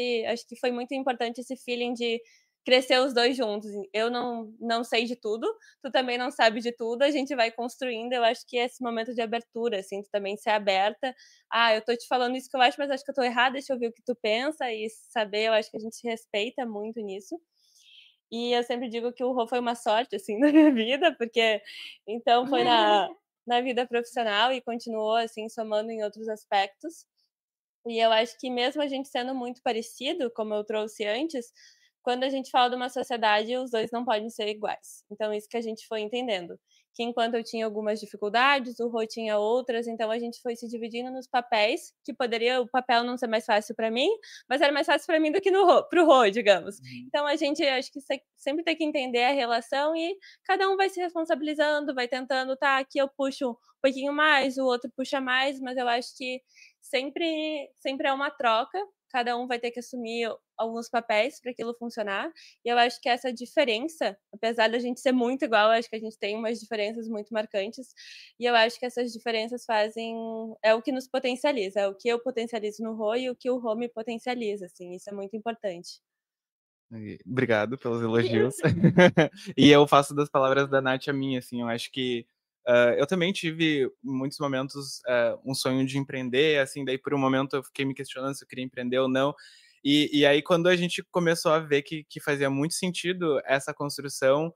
que foi muito importante esse feeling de crescer os 2 juntos. Eu não sei de tudo, tu também não sabe de tudo, a gente vai construindo. Eu acho que esse momento de abertura, assim, tu também ser aberta. "Ah, eu tô te falando isso que eu acho, mas acho que eu tô errada, deixa eu ver o que tu pensa", e saber, eu acho que a gente se respeita muito nisso. E eu sempre digo que o Rô foi uma sorte, assim, na minha vida, porque então foi na vida profissional e continuou, assim, somando em outros aspectos. E eu acho que mesmo a gente sendo muito parecido, como eu trouxe antes, quando a gente fala de uma sociedade, os 2 não podem ser iguais. Então isso que a gente foi entendendo, que enquanto eu tinha algumas dificuldades, o Rô tinha outras, então a gente foi se dividindo nos papéis, que poderia o papel não ser mais fácil para mim, mas era mais fácil para mim do que para o Rô, digamos. Então a gente acho que sempre tem que entender a relação e cada um vai se responsabilizando, vai tentando, tá, aqui eu puxo um pouquinho mais, o outro puxa mais, mas eu acho que sempre é uma troca, cada um vai ter que assumir alguns papéis para aquilo funcionar. E eu acho que essa diferença, apesar da gente ser muito igual, eu acho que a gente tem umas diferenças muito marcantes. E eu acho que essas diferenças é o que nos potencializa, é o que eu potencializo no Rô e o que o Rô me potencializa, assim, isso é muito importante. Obrigado pelos elogios. E eu faço das palavras da Nath a minha, assim, eu acho que eu também tive muitos momentos um sonho de empreender, assim, daí por um momento eu fiquei me questionando se eu queria empreender ou não. E aí quando a gente começou a ver que fazia muito sentido essa construção,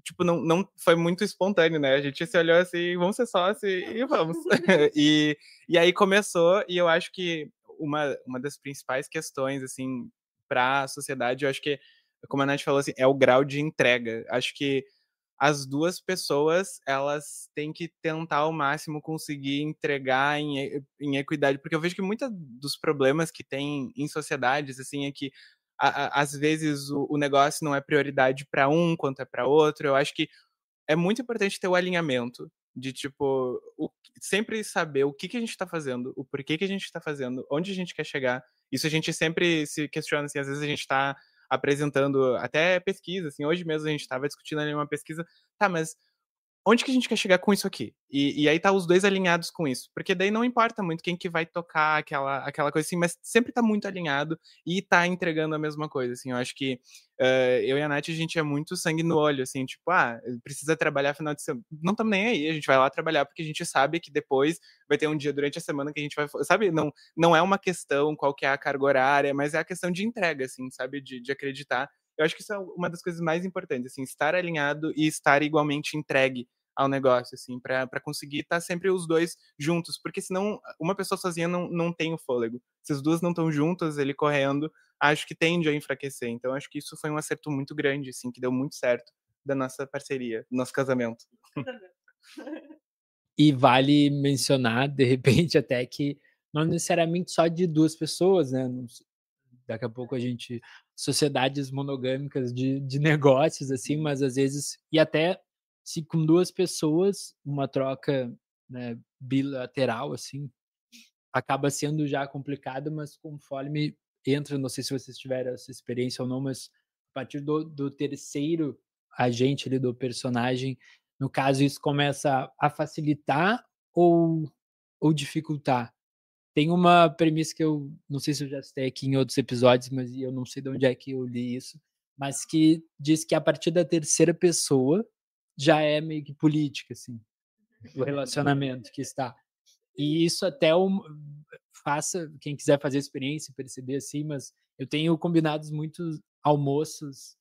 tipo, não foi muito espontâneo, né? A gente se olhou assim, vamos ser sócio e vamos. E aí começou, e eu acho que uma das principais questões, assim, para a sociedade, eu acho que, como a Nath falou, assim, é o grau de entrega. Acho que as duas pessoas, elas têm que tentar ao máximo conseguir entregar em equidade, porque eu vejo que muitos dos problemas que tem em sociedades, assim, é que às vezes o negócio não é prioridade para um quanto é para outro. Eu acho que é muito importante ter o alinhamento de, tipo, sempre saber o que a gente tá fazendo, o porquê que a gente tá fazendo, onde a gente quer chegar. Isso a gente sempre se questiona, assim, às vezes a gente tá apresentando até pesquisa, assim, hoje mesmo a gente estava discutindo ali uma pesquisa, tá, mas onde que a gente quer chegar com isso aqui? E aí tá os dois alinhados com isso, porque daí não importa muito quem que vai tocar aquela coisa assim, mas sempre tá muito alinhado e tá entregando a mesma coisa, assim, eu acho que eu e a Nath, a gente é muito sangue no olho, assim, tipo, precisa trabalhar final de semana, não estamos nem aí, a gente vai lá trabalhar porque a gente sabe que depois vai ter um dia durante a semana que a gente vai, sabe, não é uma questão qual que é a carga horária, mas é a questão de entrega, assim, sabe, de acreditar. Eu acho que isso é uma das coisas mais importantes, assim, estar alinhado e estar igualmente entregue ao negócio, assim, para conseguir estar sempre os dois juntos, porque senão uma pessoa sozinha não tem o fôlego. Se as duas não estão juntas, ele correndo, acho que tende a enfraquecer. Então, acho que isso foi um acerto muito grande, assim, que deu muito certo da nossa parceria, do nosso casamento. E vale mencionar, de repente, até que não necessariamente só de 2 pessoas, né, daqui a pouco a gente sociedades monogâmicas de negócios, assim, mas às vezes e até se com 2 pessoas, uma troca, né, bilateral, assim, acaba sendo já complicado, mas conforme entra, não sei se vocês tiveram essa experiência ou não, mas a partir do terceiro agente ali, do personagem, no caso isso começa a facilitar ou dificultar? Tem uma premissa que eu não sei se eu já citei aqui em outros episódios, mas eu não sei de onde é que eu li isso, mas que diz que a partir da terceira pessoa já é meio que política, assim, o relacionamento que está. E isso até faça quem quiser fazer a experiência e perceber, assim, mas eu tenho combinados muitos almoços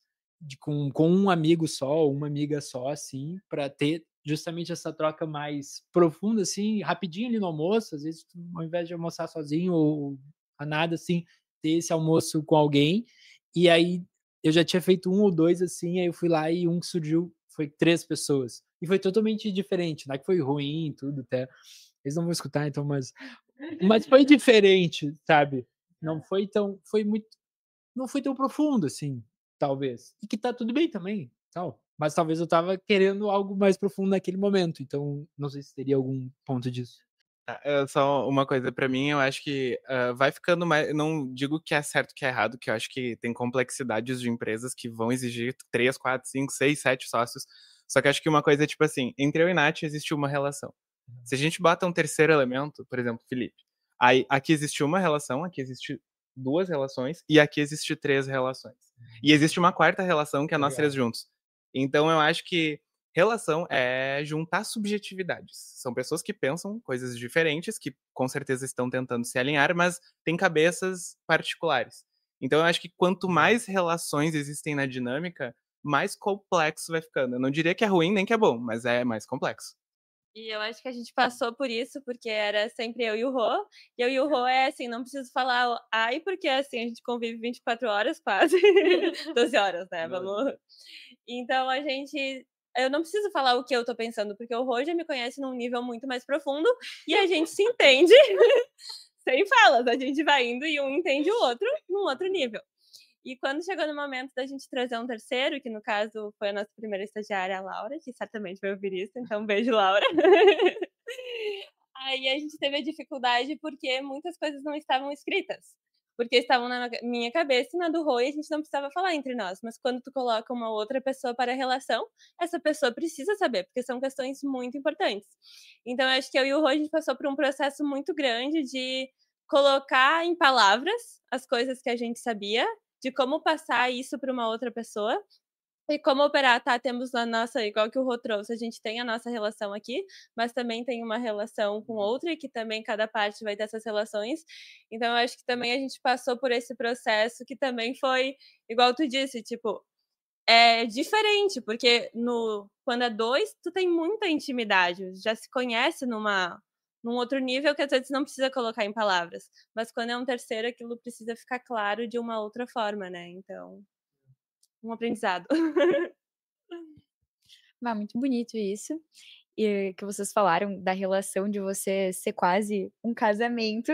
com um amigo só, uma amiga só, assim, para ter justamente essa troca mais profunda, assim, rapidinho ali no almoço, às vezes ao invés de almoçar sozinho ou a nada, assim, ter esse almoço com alguém, e aí eu já tinha feito um ou 2, assim, aí eu fui lá e um que surgiu foi 3 pessoas. E foi totalmente diferente, não é que foi ruim tudo até, eles não vão escutar então, mas foi diferente, sabe. Não foi tão foi muito não foi tão profundo, assim, talvez. E que tá tudo bem também, tal. Mas talvez eu estava querendo algo mais profundo naquele momento, então não sei se teria algum ponto disso. Só uma coisa pra mim, eu acho que vai ficando mais. Não digo que é certo que é errado, que eu acho que tem complexidades de empresas que vão exigir 3, 4, 5, 6, 7 sócios. Só que acho que uma coisa é tipo assim: entre eu e Nath existe uma relação. Se a gente bota um terceiro elemento, por exemplo, Felipe, Aí, aqui existe uma relação, aqui existe 2 relações e aqui existe 3 relações. E existe uma quarta relação que é nós 3 Legal. juntos. Então eu acho que relação é juntar subjetividades. São pessoas que pensam coisas diferentes, que com certeza estão tentando se alinhar, mas têm cabeças particulares. Então eu acho que quanto mais relações existem na dinâmica, mais complexo vai ficando. Eu não diria que é ruim nem que é bom, mas é mais complexo. E eu acho que a gente passou por isso, porque era sempre eu e o Rô. E eu e o Rô é assim, não preciso falar o ai, porque assim, a gente convive 24 horas quase. 12 horas, né? Vamos. Então a gente. Eu não preciso falar o que eu tô pensando, porque o Rô já me conhece num nível muito mais profundo e a gente se entende sem falas. A gente vai indo e um entende o outro num outro nível. E quando chegou no momento da gente trazer um terceiro, que no caso foi a nossa primeira estagiária, a Laura, que certamente vai ouvir isso, então um beijo, Laura. Aí a gente teve a dificuldade porque muitas coisas não estavam escritas. Porque estavam na minha cabeça e na do Rô, e a gente não precisava falar entre nós. Mas quando tu coloca uma outra pessoa para a relação, essa pessoa precisa saber, porque são questões muito importantes. Então, eu acho que eu e o Rô, a gente passou por um processo muito grande de colocar em palavras as coisas que a gente sabia, de como passar isso para uma outra pessoa e como operar, tá? Temos a nossa, igual que o Rô trouxe, a gente tem a nossa relação aqui, mas também tem uma relação com outra, e que também cada parte vai ter essas relações. Então, eu acho que também a gente passou por esse processo que também foi, igual tu disse, tipo, é diferente, porque quando é 2, tu tem muita intimidade, já se conhece num outro nível que às vezes não precisa colocar em palavras. Mas quando é um terceiro, aquilo precisa ficar claro de uma outra forma, né? Então, um aprendizado. Muito bonito isso. E que vocês falaram da relação de você ser quase um casamento.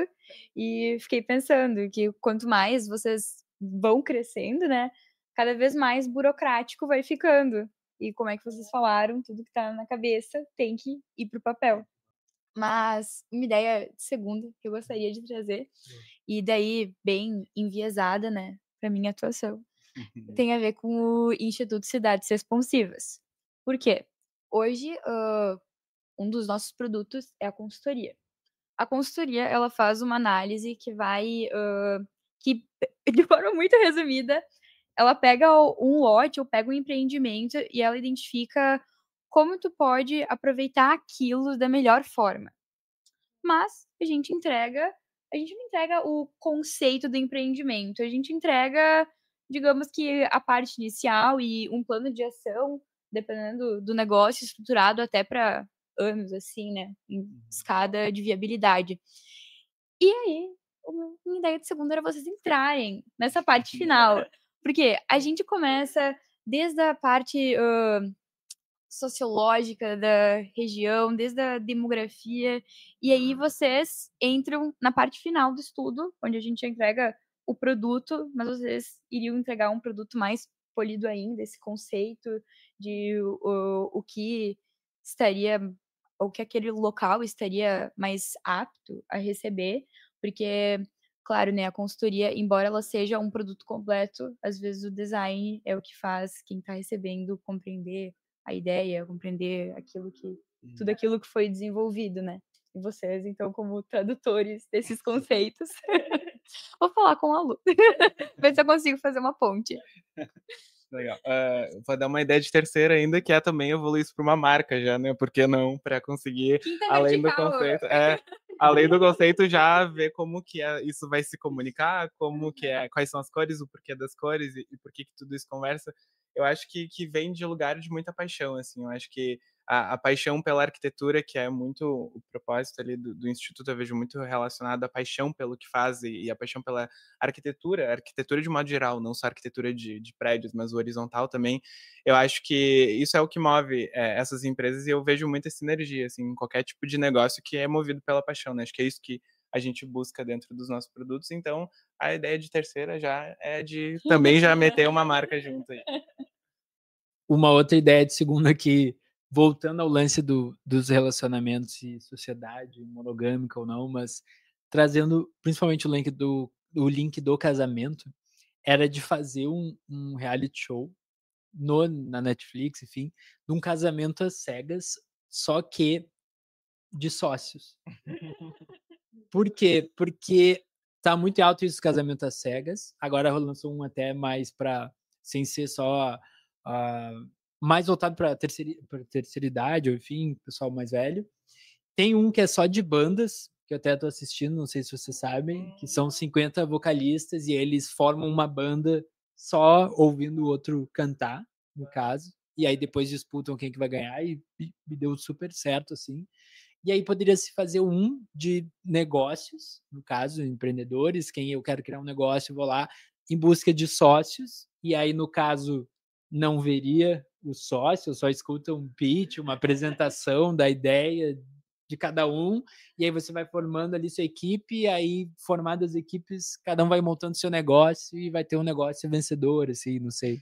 E fiquei pensando que quanto mais vocês vão crescendo, né, cada vez mais burocrático vai ficando. E como é que vocês falaram, tudo que tá na cabeça tem que ir pro papel. Mas uma ideia de segunda que eu gostaria de trazer, e daí bem enviesada, né, para minha atuação, tem a ver com o Instituto Cidades Responsivas. Por quê? Hoje, um dos nossos produtos é a consultoria. A consultoria, ela faz uma análise que vai, que de forma muito resumida, ela pega um lote ou pega um empreendimento e ela identifica como tu pode aproveitar aquilo da melhor forma. Mas a gente não entrega o conceito do empreendimento, a gente entrega, digamos que a parte inicial e um plano de ação, dependendo do negócio, estruturado até para anos, assim, né, em escada de viabilidade. E aí, minha ideia de segunda era vocês entrarem nessa parte final, porque a gente começa desde a parte, sociológica da região, desde a demografia, e aí vocês entram na parte final do estudo, onde a gente entrega o produto, mas vocês iriam entregar um produto mais polido ainda, esse conceito de o que estaria, o que aquele local estaria mais apto a receber, porque, claro, né, a consultoria, embora ela seja um produto completo, às vezes o design é o que faz quem está recebendo compreender a ideia, compreender tudo aquilo que foi desenvolvido, né. E vocês, então, como tradutores desses conceitos, vou falar com o Lu, ver se eu consigo fazer uma ponte. Legal. Vou dar uma ideia de terceira ainda, que é também evoluir isso para uma marca já, né? Por que não? Para conseguir, Quinta além do vertical. conceito, além do conceito, já ver como que isso vai se comunicar, como que é, quais são as cores, o porquê das cores e por que tudo isso conversa. Eu acho que vem de lugar de muita paixão, assim. Eu acho que a paixão pela arquitetura, que é muito o propósito ali do Instituto, eu vejo muito relacionado à paixão pelo que faz e a paixão pela arquitetura de modo geral, não só arquitetura de prédios, mas o horizontal também. Eu acho que isso é o que move essas empresas e eu vejo muita sinergia, assim, em qualquer tipo de negócio que é movido pela paixão, né? Acho que é isso que a gente busca dentro dos nossos produtos. Então, a ideia de terceira já é de também já meter uma marca junto aí. Uma outra ideia de segunda que, voltando ao lance dos relacionamentos e sociedade, monogâmica ou não, mas trazendo principalmente o link do casamento, era de fazer um reality show na Netflix, enfim, de um casamento às cegas, só que de sócios. Por quê? Porque tá muito alto isso, casamento às cegas. Agora lançou um até mais sem ser só mais voltado para terceira idade, ou enfim, pessoal mais velho. Tem um que é só de bandas, que eu até tô assistindo, não sei se vocês sabem, que são 50 vocalistas e eles formam uma banda só ouvindo o outro cantar, no caso. E aí depois disputam quem que vai ganhar e deu super certo, assim. E aí poderia se fazer um de negócios, no caso, empreendedores, quem eu quero criar um negócio, vou lá em busca de sócios, e aí, no caso, não veria o sócio, só escuta um pitch, uma apresentação da ideia de cada um, e aí você vai formando ali sua equipe, e aí, formadas as equipes, cada um vai montando seu negócio e vai ter um negócio vencedor, assim, não sei.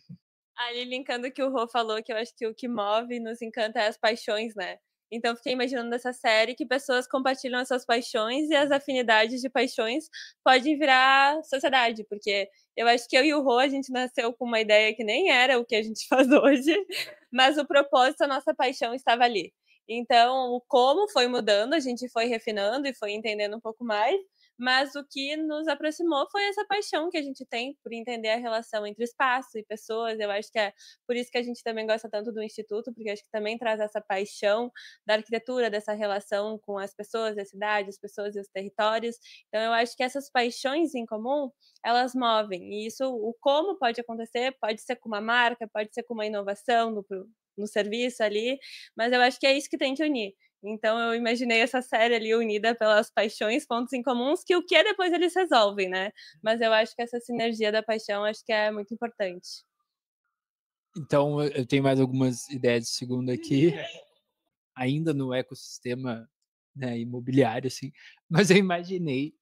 Ali linkando o que o Rô falou, que eu acho que o que move e nos encanta é as paixões, né? Então fiquei imaginando nessa série que pessoas compartilham as suas paixões e as afinidades de paixões podem virar sociedade, porque eu acho que eu e o Rô, a gente nasceu com uma ideia que nem era o que a gente faz hoje, mas o propósito, a nossa paixão estava ali. Então, o como foi mudando, a gente foi refinando e foi entendendo um pouco mais, mas o que nos aproximou foi essa paixão que a gente tem por entender a relação entre espaço e pessoas. Eu acho que é por isso que a gente também gosta tanto do Instituto, porque acho que também traz essa paixão da arquitetura, dessa relação com as pessoas da cidade, as pessoas e os territórios. Então, eu acho que essas paixões em comum, elas movem. E isso, o como pode acontecer, pode ser com uma marca, pode ser com uma inovação no serviço ali, mas eu acho que é isso que tem que unir. Então eu imaginei essa série ali unida pelas paixões, pontos em comuns, que o que depois eles resolvem, né? Mas eu acho que essa sinergia da paixão, acho que é muito importante. Então, eu tenho mais algumas ideias de segundo aqui, ainda no ecossistema, né, imobiliário, assim, mas eu imaginei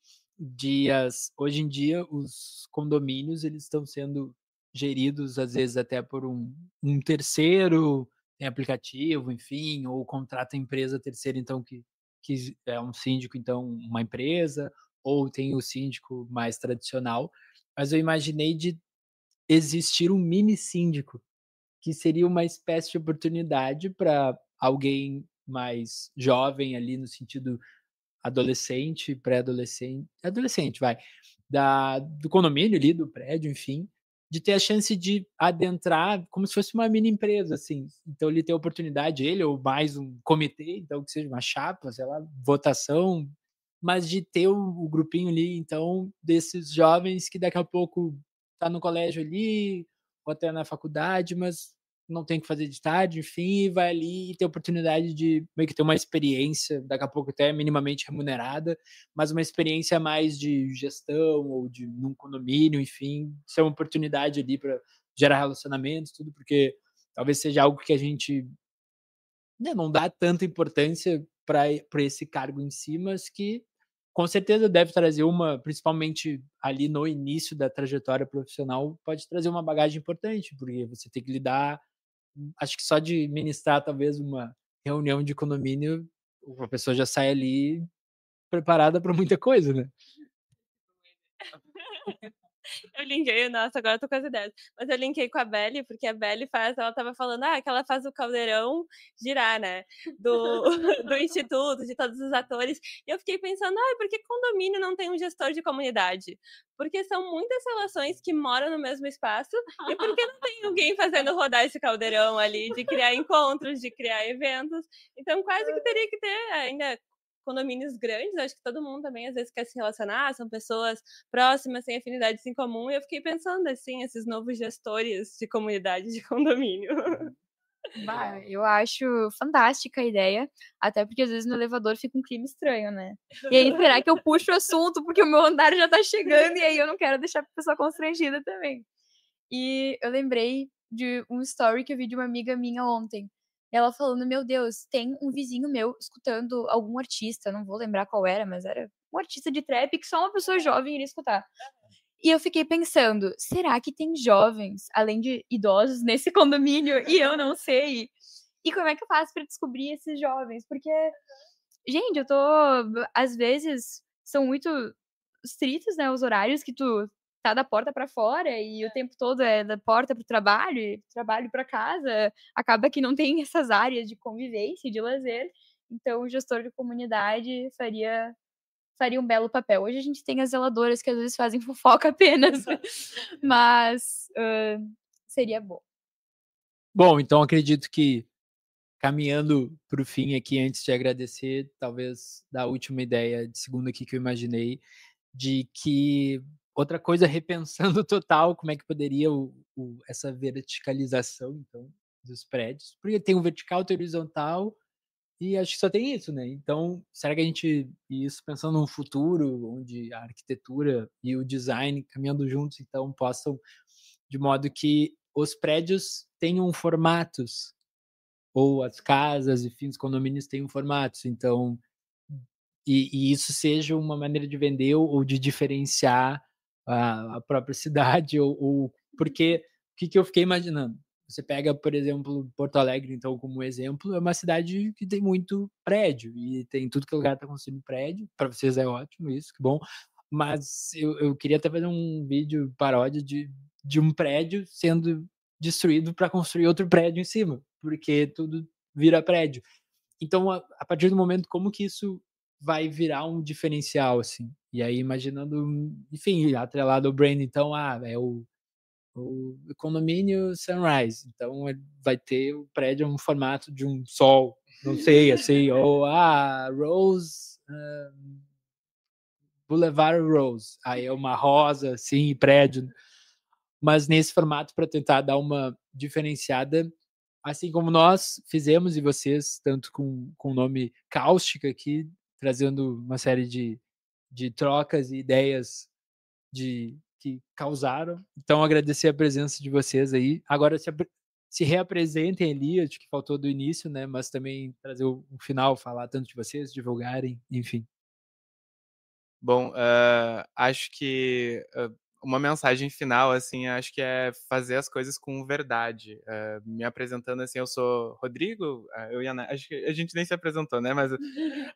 hoje em dia, os condomínios, eles estão sendo geridos, às vezes, até por um terceiro, tem aplicativo, enfim, ou contrata a empresa terceira, então, que é um síndico, então, uma empresa, ou tem o síndico mais tradicional, mas eu imaginei de existir um mini síndico, que seria uma espécie de oportunidade para alguém mais jovem ali, no sentido adolescente, pré-adolescente, adolescente, vai, do condomínio ali, do prédio, enfim, de ter a chance de adentrar como se fosse uma mini empresa, assim. Então ele tem a oportunidade, ele ou mais um comitê, então que seja uma chapa, sei lá, votação, mas de ter o grupinho ali, então, desses jovens que daqui a pouco tá no colégio ali, ou até na faculdade, mas não tem o que fazer de tarde, enfim, e vai ali e ter a oportunidade de meio que ter uma experiência, daqui a pouco até minimamente remunerada, mas uma experiência mais de gestão ou de num condomínio, enfim, ser uma oportunidade ali para gerar relacionamentos, tudo, porque talvez seja algo que a gente, né, não dá tanta importância para esse cargo em si, mas que com certeza deve trazer principalmente ali no início da trajetória profissional, pode trazer uma bagagem importante, porque você tem que lidar, acho que só de ministrar talvez uma reunião de condomínio, a pessoa já sai ali preparada para muita coisa, né. Eu linkei, nossa, agora eu tô com as ideias. Mas eu linkei com a Belly, porque a Belly ela tava falando, que ela faz o caldeirão girar, né? Do, do instituto, de todos os atores. E eu fiquei pensando, por que condomínio não tem um gestor de comunidade? Porque são muitas relações que moram no mesmo espaço, e por que não tem alguém fazendo rodar esse caldeirão ali, de criar encontros, de criar eventos? Então, quase que teria que ter ainda condomínios grandes, acho que todo mundo também às vezes quer se relacionar, são pessoas próximas, têm afinidades em comum, e eu fiquei pensando assim, esses novos gestores de comunidade de condomínio. Eu acho fantástica a ideia, até porque às vezes no elevador fica um clima estranho, né? E aí, será que eu puxo o assunto porque o meu andar já tá chegando e aí eu não quero deixar a pessoa constrangida também. E eu lembrei de um story que eu vi de uma amiga minha ontem. Ela falando, meu Deus, tem um vizinho meu escutando algum artista, não vou lembrar qual era, mas era um artista de trap que só uma pessoa jovem iria escutar. E eu fiquei pensando, será que tem jovens, além de idosos, nesse condomínio e eu não sei? E como é que eu faço pra descobrir esses jovens? Porque, gente, às vezes, são muito estritos, né, os horários que tu tá da porta pra fora e o tempo todo é da porta pro trabalho, e trabalho pra casa. Acaba que não tem essas áreas de convivência e de lazer. Então o gestor de comunidade faria um belo papel. Hoje a gente tem as zeladoras que às vezes fazem fofoca apenas, mas seria bom. Bom, então acredito que, caminhando para o fim aqui, antes de agradecer, talvez da última ideia de segunda aqui que eu imaginei, de que outra coisa, repensando total como é que poderia essa verticalização, então, dos prédios, porque tem o vertical, tem o horizontal, e acho que só tem isso, né? Então, será que a gente, e isso pensando num futuro onde a arquitetura e o design caminhando juntos, então, possam, de modo que os prédios tenham formatos, ou as casas, enfim, os condomínios tenham formatos, então, e isso seja uma maneira de vender ou de diferenciar a própria cidade, ou porque o que eu fiquei imaginando? Você pega, por exemplo, Porto Alegre, então, como exemplo, é uma cidade que tem muito prédio, e tem tudo que é lugar está construindo prédio, para vocês é ótimo isso, que bom, mas eu queria até fazer um vídeo paródia de um prédio sendo destruído para construir outro prédio em cima, porque tudo vira prédio. Então, a partir do momento, como que isso vai virar um diferencial, assim? E aí, imaginando, enfim, atrelado ao brand, então, é o condomínio Sunrise, então vai ter o prédio um formato de um sol, não sei, assim, ou Rose, Boulevard Rose, aí é uma rosa, assim, prédio, mas nesse formato para tentar dar uma diferenciada, assim como nós fizemos e vocês, tanto com o nome Cáustica aqui, trazendo uma série de trocas e ideias que causaram. Então, agradecer a presença de vocês aí. Agora, se reapresentem ali, acho que faltou do início, né? Mas também trazer o final, falar tanto de vocês, divulgarem, enfim. Bom, acho que uma mensagem final, assim, acho que é fazer as coisas com verdade. Me apresentando, assim, eu sou Rodrigo, eu e a acho que a gente nem se apresentou, né? Mas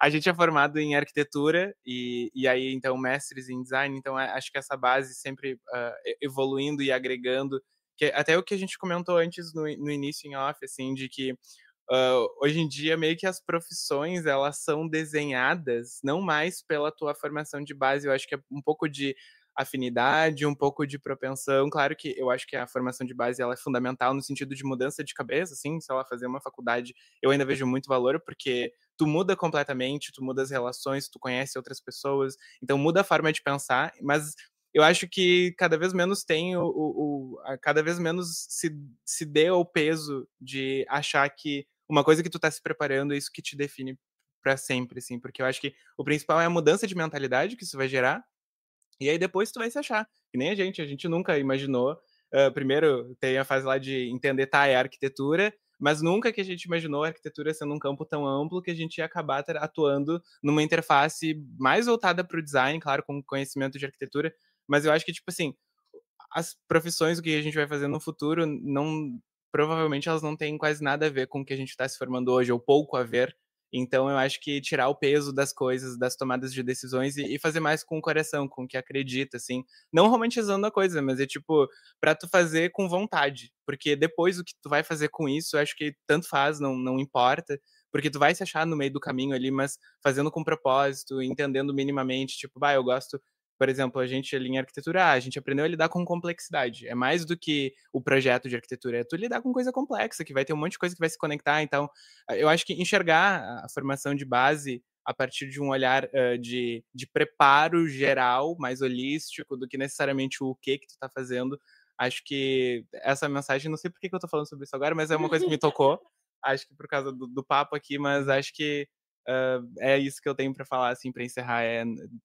a gente é formado em arquitetura e aí, então, mestres em design. Então, acho que essa base sempre evoluindo e agregando, que até o que a gente comentou antes no início em off, assim, de que hoje em dia meio que as profissões elas são desenhadas não mais pela tua formação de base, eu acho que é um pouco de afinidade, um pouco de propensão. Claro que eu acho que a formação de base ela é fundamental no sentido de mudança de cabeça, assim, se ela fazer uma faculdade, eu ainda vejo muito valor, porque tu muda completamente, tu muda as relações, tu conhece outras pessoas, então muda a forma de pensar, mas eu acho que cada vez menos tem cada vez menos se dê ao peso de achar que uma coisa que tu tá se preparando é isso que te define pra sempre, assim, porque eu acho que o principal é a mudança de mentalidade que isso vai gerar, e aí depois tu vai se achar. Que nem a gente nunca imaginou, primeiro tem a fase lá de entender, tá, é arquitetura, mas nunca que a gente imaginou a arquitetura sendo um campo tão amplo que a gente ia acabar atuando numa interface mais voltada para o design, claro, com conhecimento de arquitetura, mas eu acho que, tipo assim, as profissões, o que a gente vai fazer no futuro, não provavelmente elas não têm quase nada a ver com o que a gente está se formando hoje, ou pouco a ver. Então eu acho que tirar o peso das coisas, das tomadas de decisões e fazer mais com o coração, com o que acredita, assim. Não romantizando a coisa, mas é tipo, pra tu fazer com vontade. Porque depois o que tu vai fazer com isso, eu acho que tanto faz, não importa. Porque tu vai se achar no meio do caminho ali, mas fazendo com propósito, entendendo minimamente, tipo, eu gosto por exemplo, a gente ali em arquitetura, a gente aprendeu a lidar com complexidade. É mais do que o projeto de arquitetura, é tu lidar com coisa complexa, que vai ter um monte de coisa que vai se conectar. Então, eu acho que enxergar a formação de base a partir de um olhar de preparo geral, mais holístico, do que necessariamente o que tu tá fazendo. Acho que essa mensagem, não sei por que eu tô falando sobre isso agora, mas é uma coisa que me tocou. Acho que por causa do papo aqui, mas acho que é isso que eu tenho para falar, assim, para encerrar,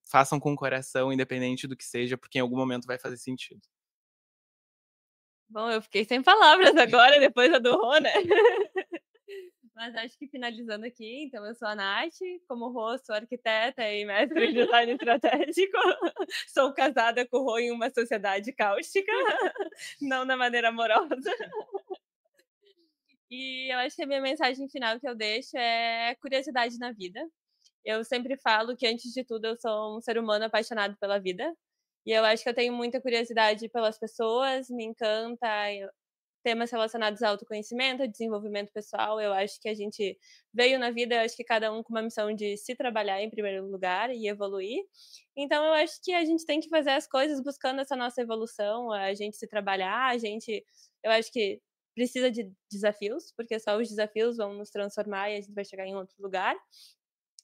façam com o coração, independente do que seja, porque em algum momento vai fazer sentido. Bom, eu fiquei sem palavras agora, depois da do Rô, né? Mas acho que finalizando aqui, então eu sou a Nath, como Rô, sou arquiteta e mestre em design estratégico. Sou casada com o Rô em uma sociedade cáustica, não da maneira amorosa. E eu acho que a minha mensagem final que eu deixo é curiosidade na vida. Eu sempre falo que, antes de tudo, eu sou um ser humano apaixonado pela vida. E eu acho que eu tenho muita curiosidade pelas pessoas, me encanta temas relacionados ao autoconhecimento, ao desenvolvimento pessoal. Eu acho que a gente veio na vida, eu acho que cada um com uma missão de se trabalhar em primeiro lugar e evoluir. Então, eu acho que a gente tem que fazer as coisas buscando essa nossa evolução, a gente se trabalhar, eu acho que precisa de desafios, porque só os desafios vão nos transformar e a gente vai chegar em outro lugar.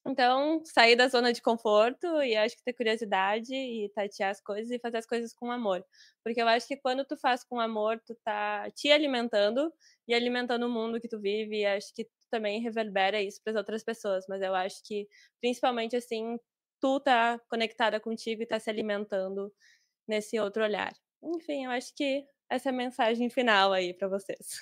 Então, sair da zona de conforto e acho que ter curiosidade e tatear as coisas e fazer as coisas com amor. Porque eu acho que quando tu faz com amor, tu tá te alimentando e alimentando o mundo que tu vive, e acho que tu também reverbera isso para as outras pessoas. Mas eu acho que, principalmente assim, tu tá conectada contigo e tá se alimentando nesse outro olhar. Enfim, eu acho que essa é a mensagem final aí para vocês.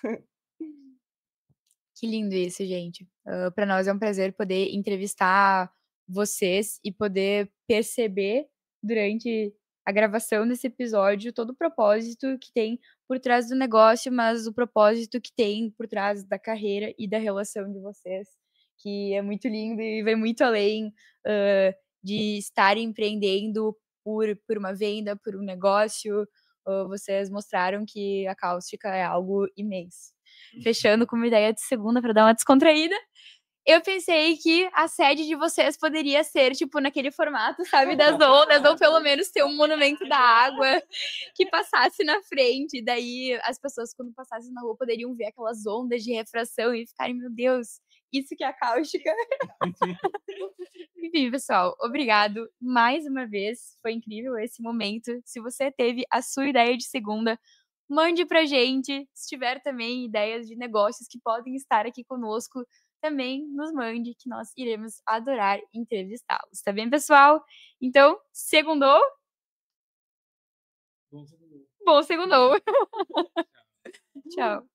Que lindo isso, gente. Para nós é um prazer poder entrevistar vocês e poder perceber durante a gravação desse episódio todo o propósito que tem por trás do negócio, mas o propósito que tem por trás da carreira e da relação de vocês, que é muito lindo e vai muito além de estar empreendendo por uma venda, por um negócio. Vocês mostraram que a cáustica é algo imenso. Fechando com uma ideia de segunda para dar uma descontraída. Eu pensei que a sede de vocês poderia ser, tipo, naquele formato, sabe, das ondas, ou pelo menos ter um monumento da água que passasse na frente. Daí as pessoas, quando passassem na rua, poderiam ver aquelas ondas de refração e ficarem, meu Deus, isso que é a cáustica. Enfim, pessoal, obrigado mais uma vez. Foi incrível esse momento. Se você teve a sua ideia de segunda, mande pra gente. Se tiver também ideias de negócios que podem estar aqui conosco, também nos mande, que nós iremos adorar entrevistá-los. Tá bem, pessoal? Então, segundou? Bom segundou. Tchau.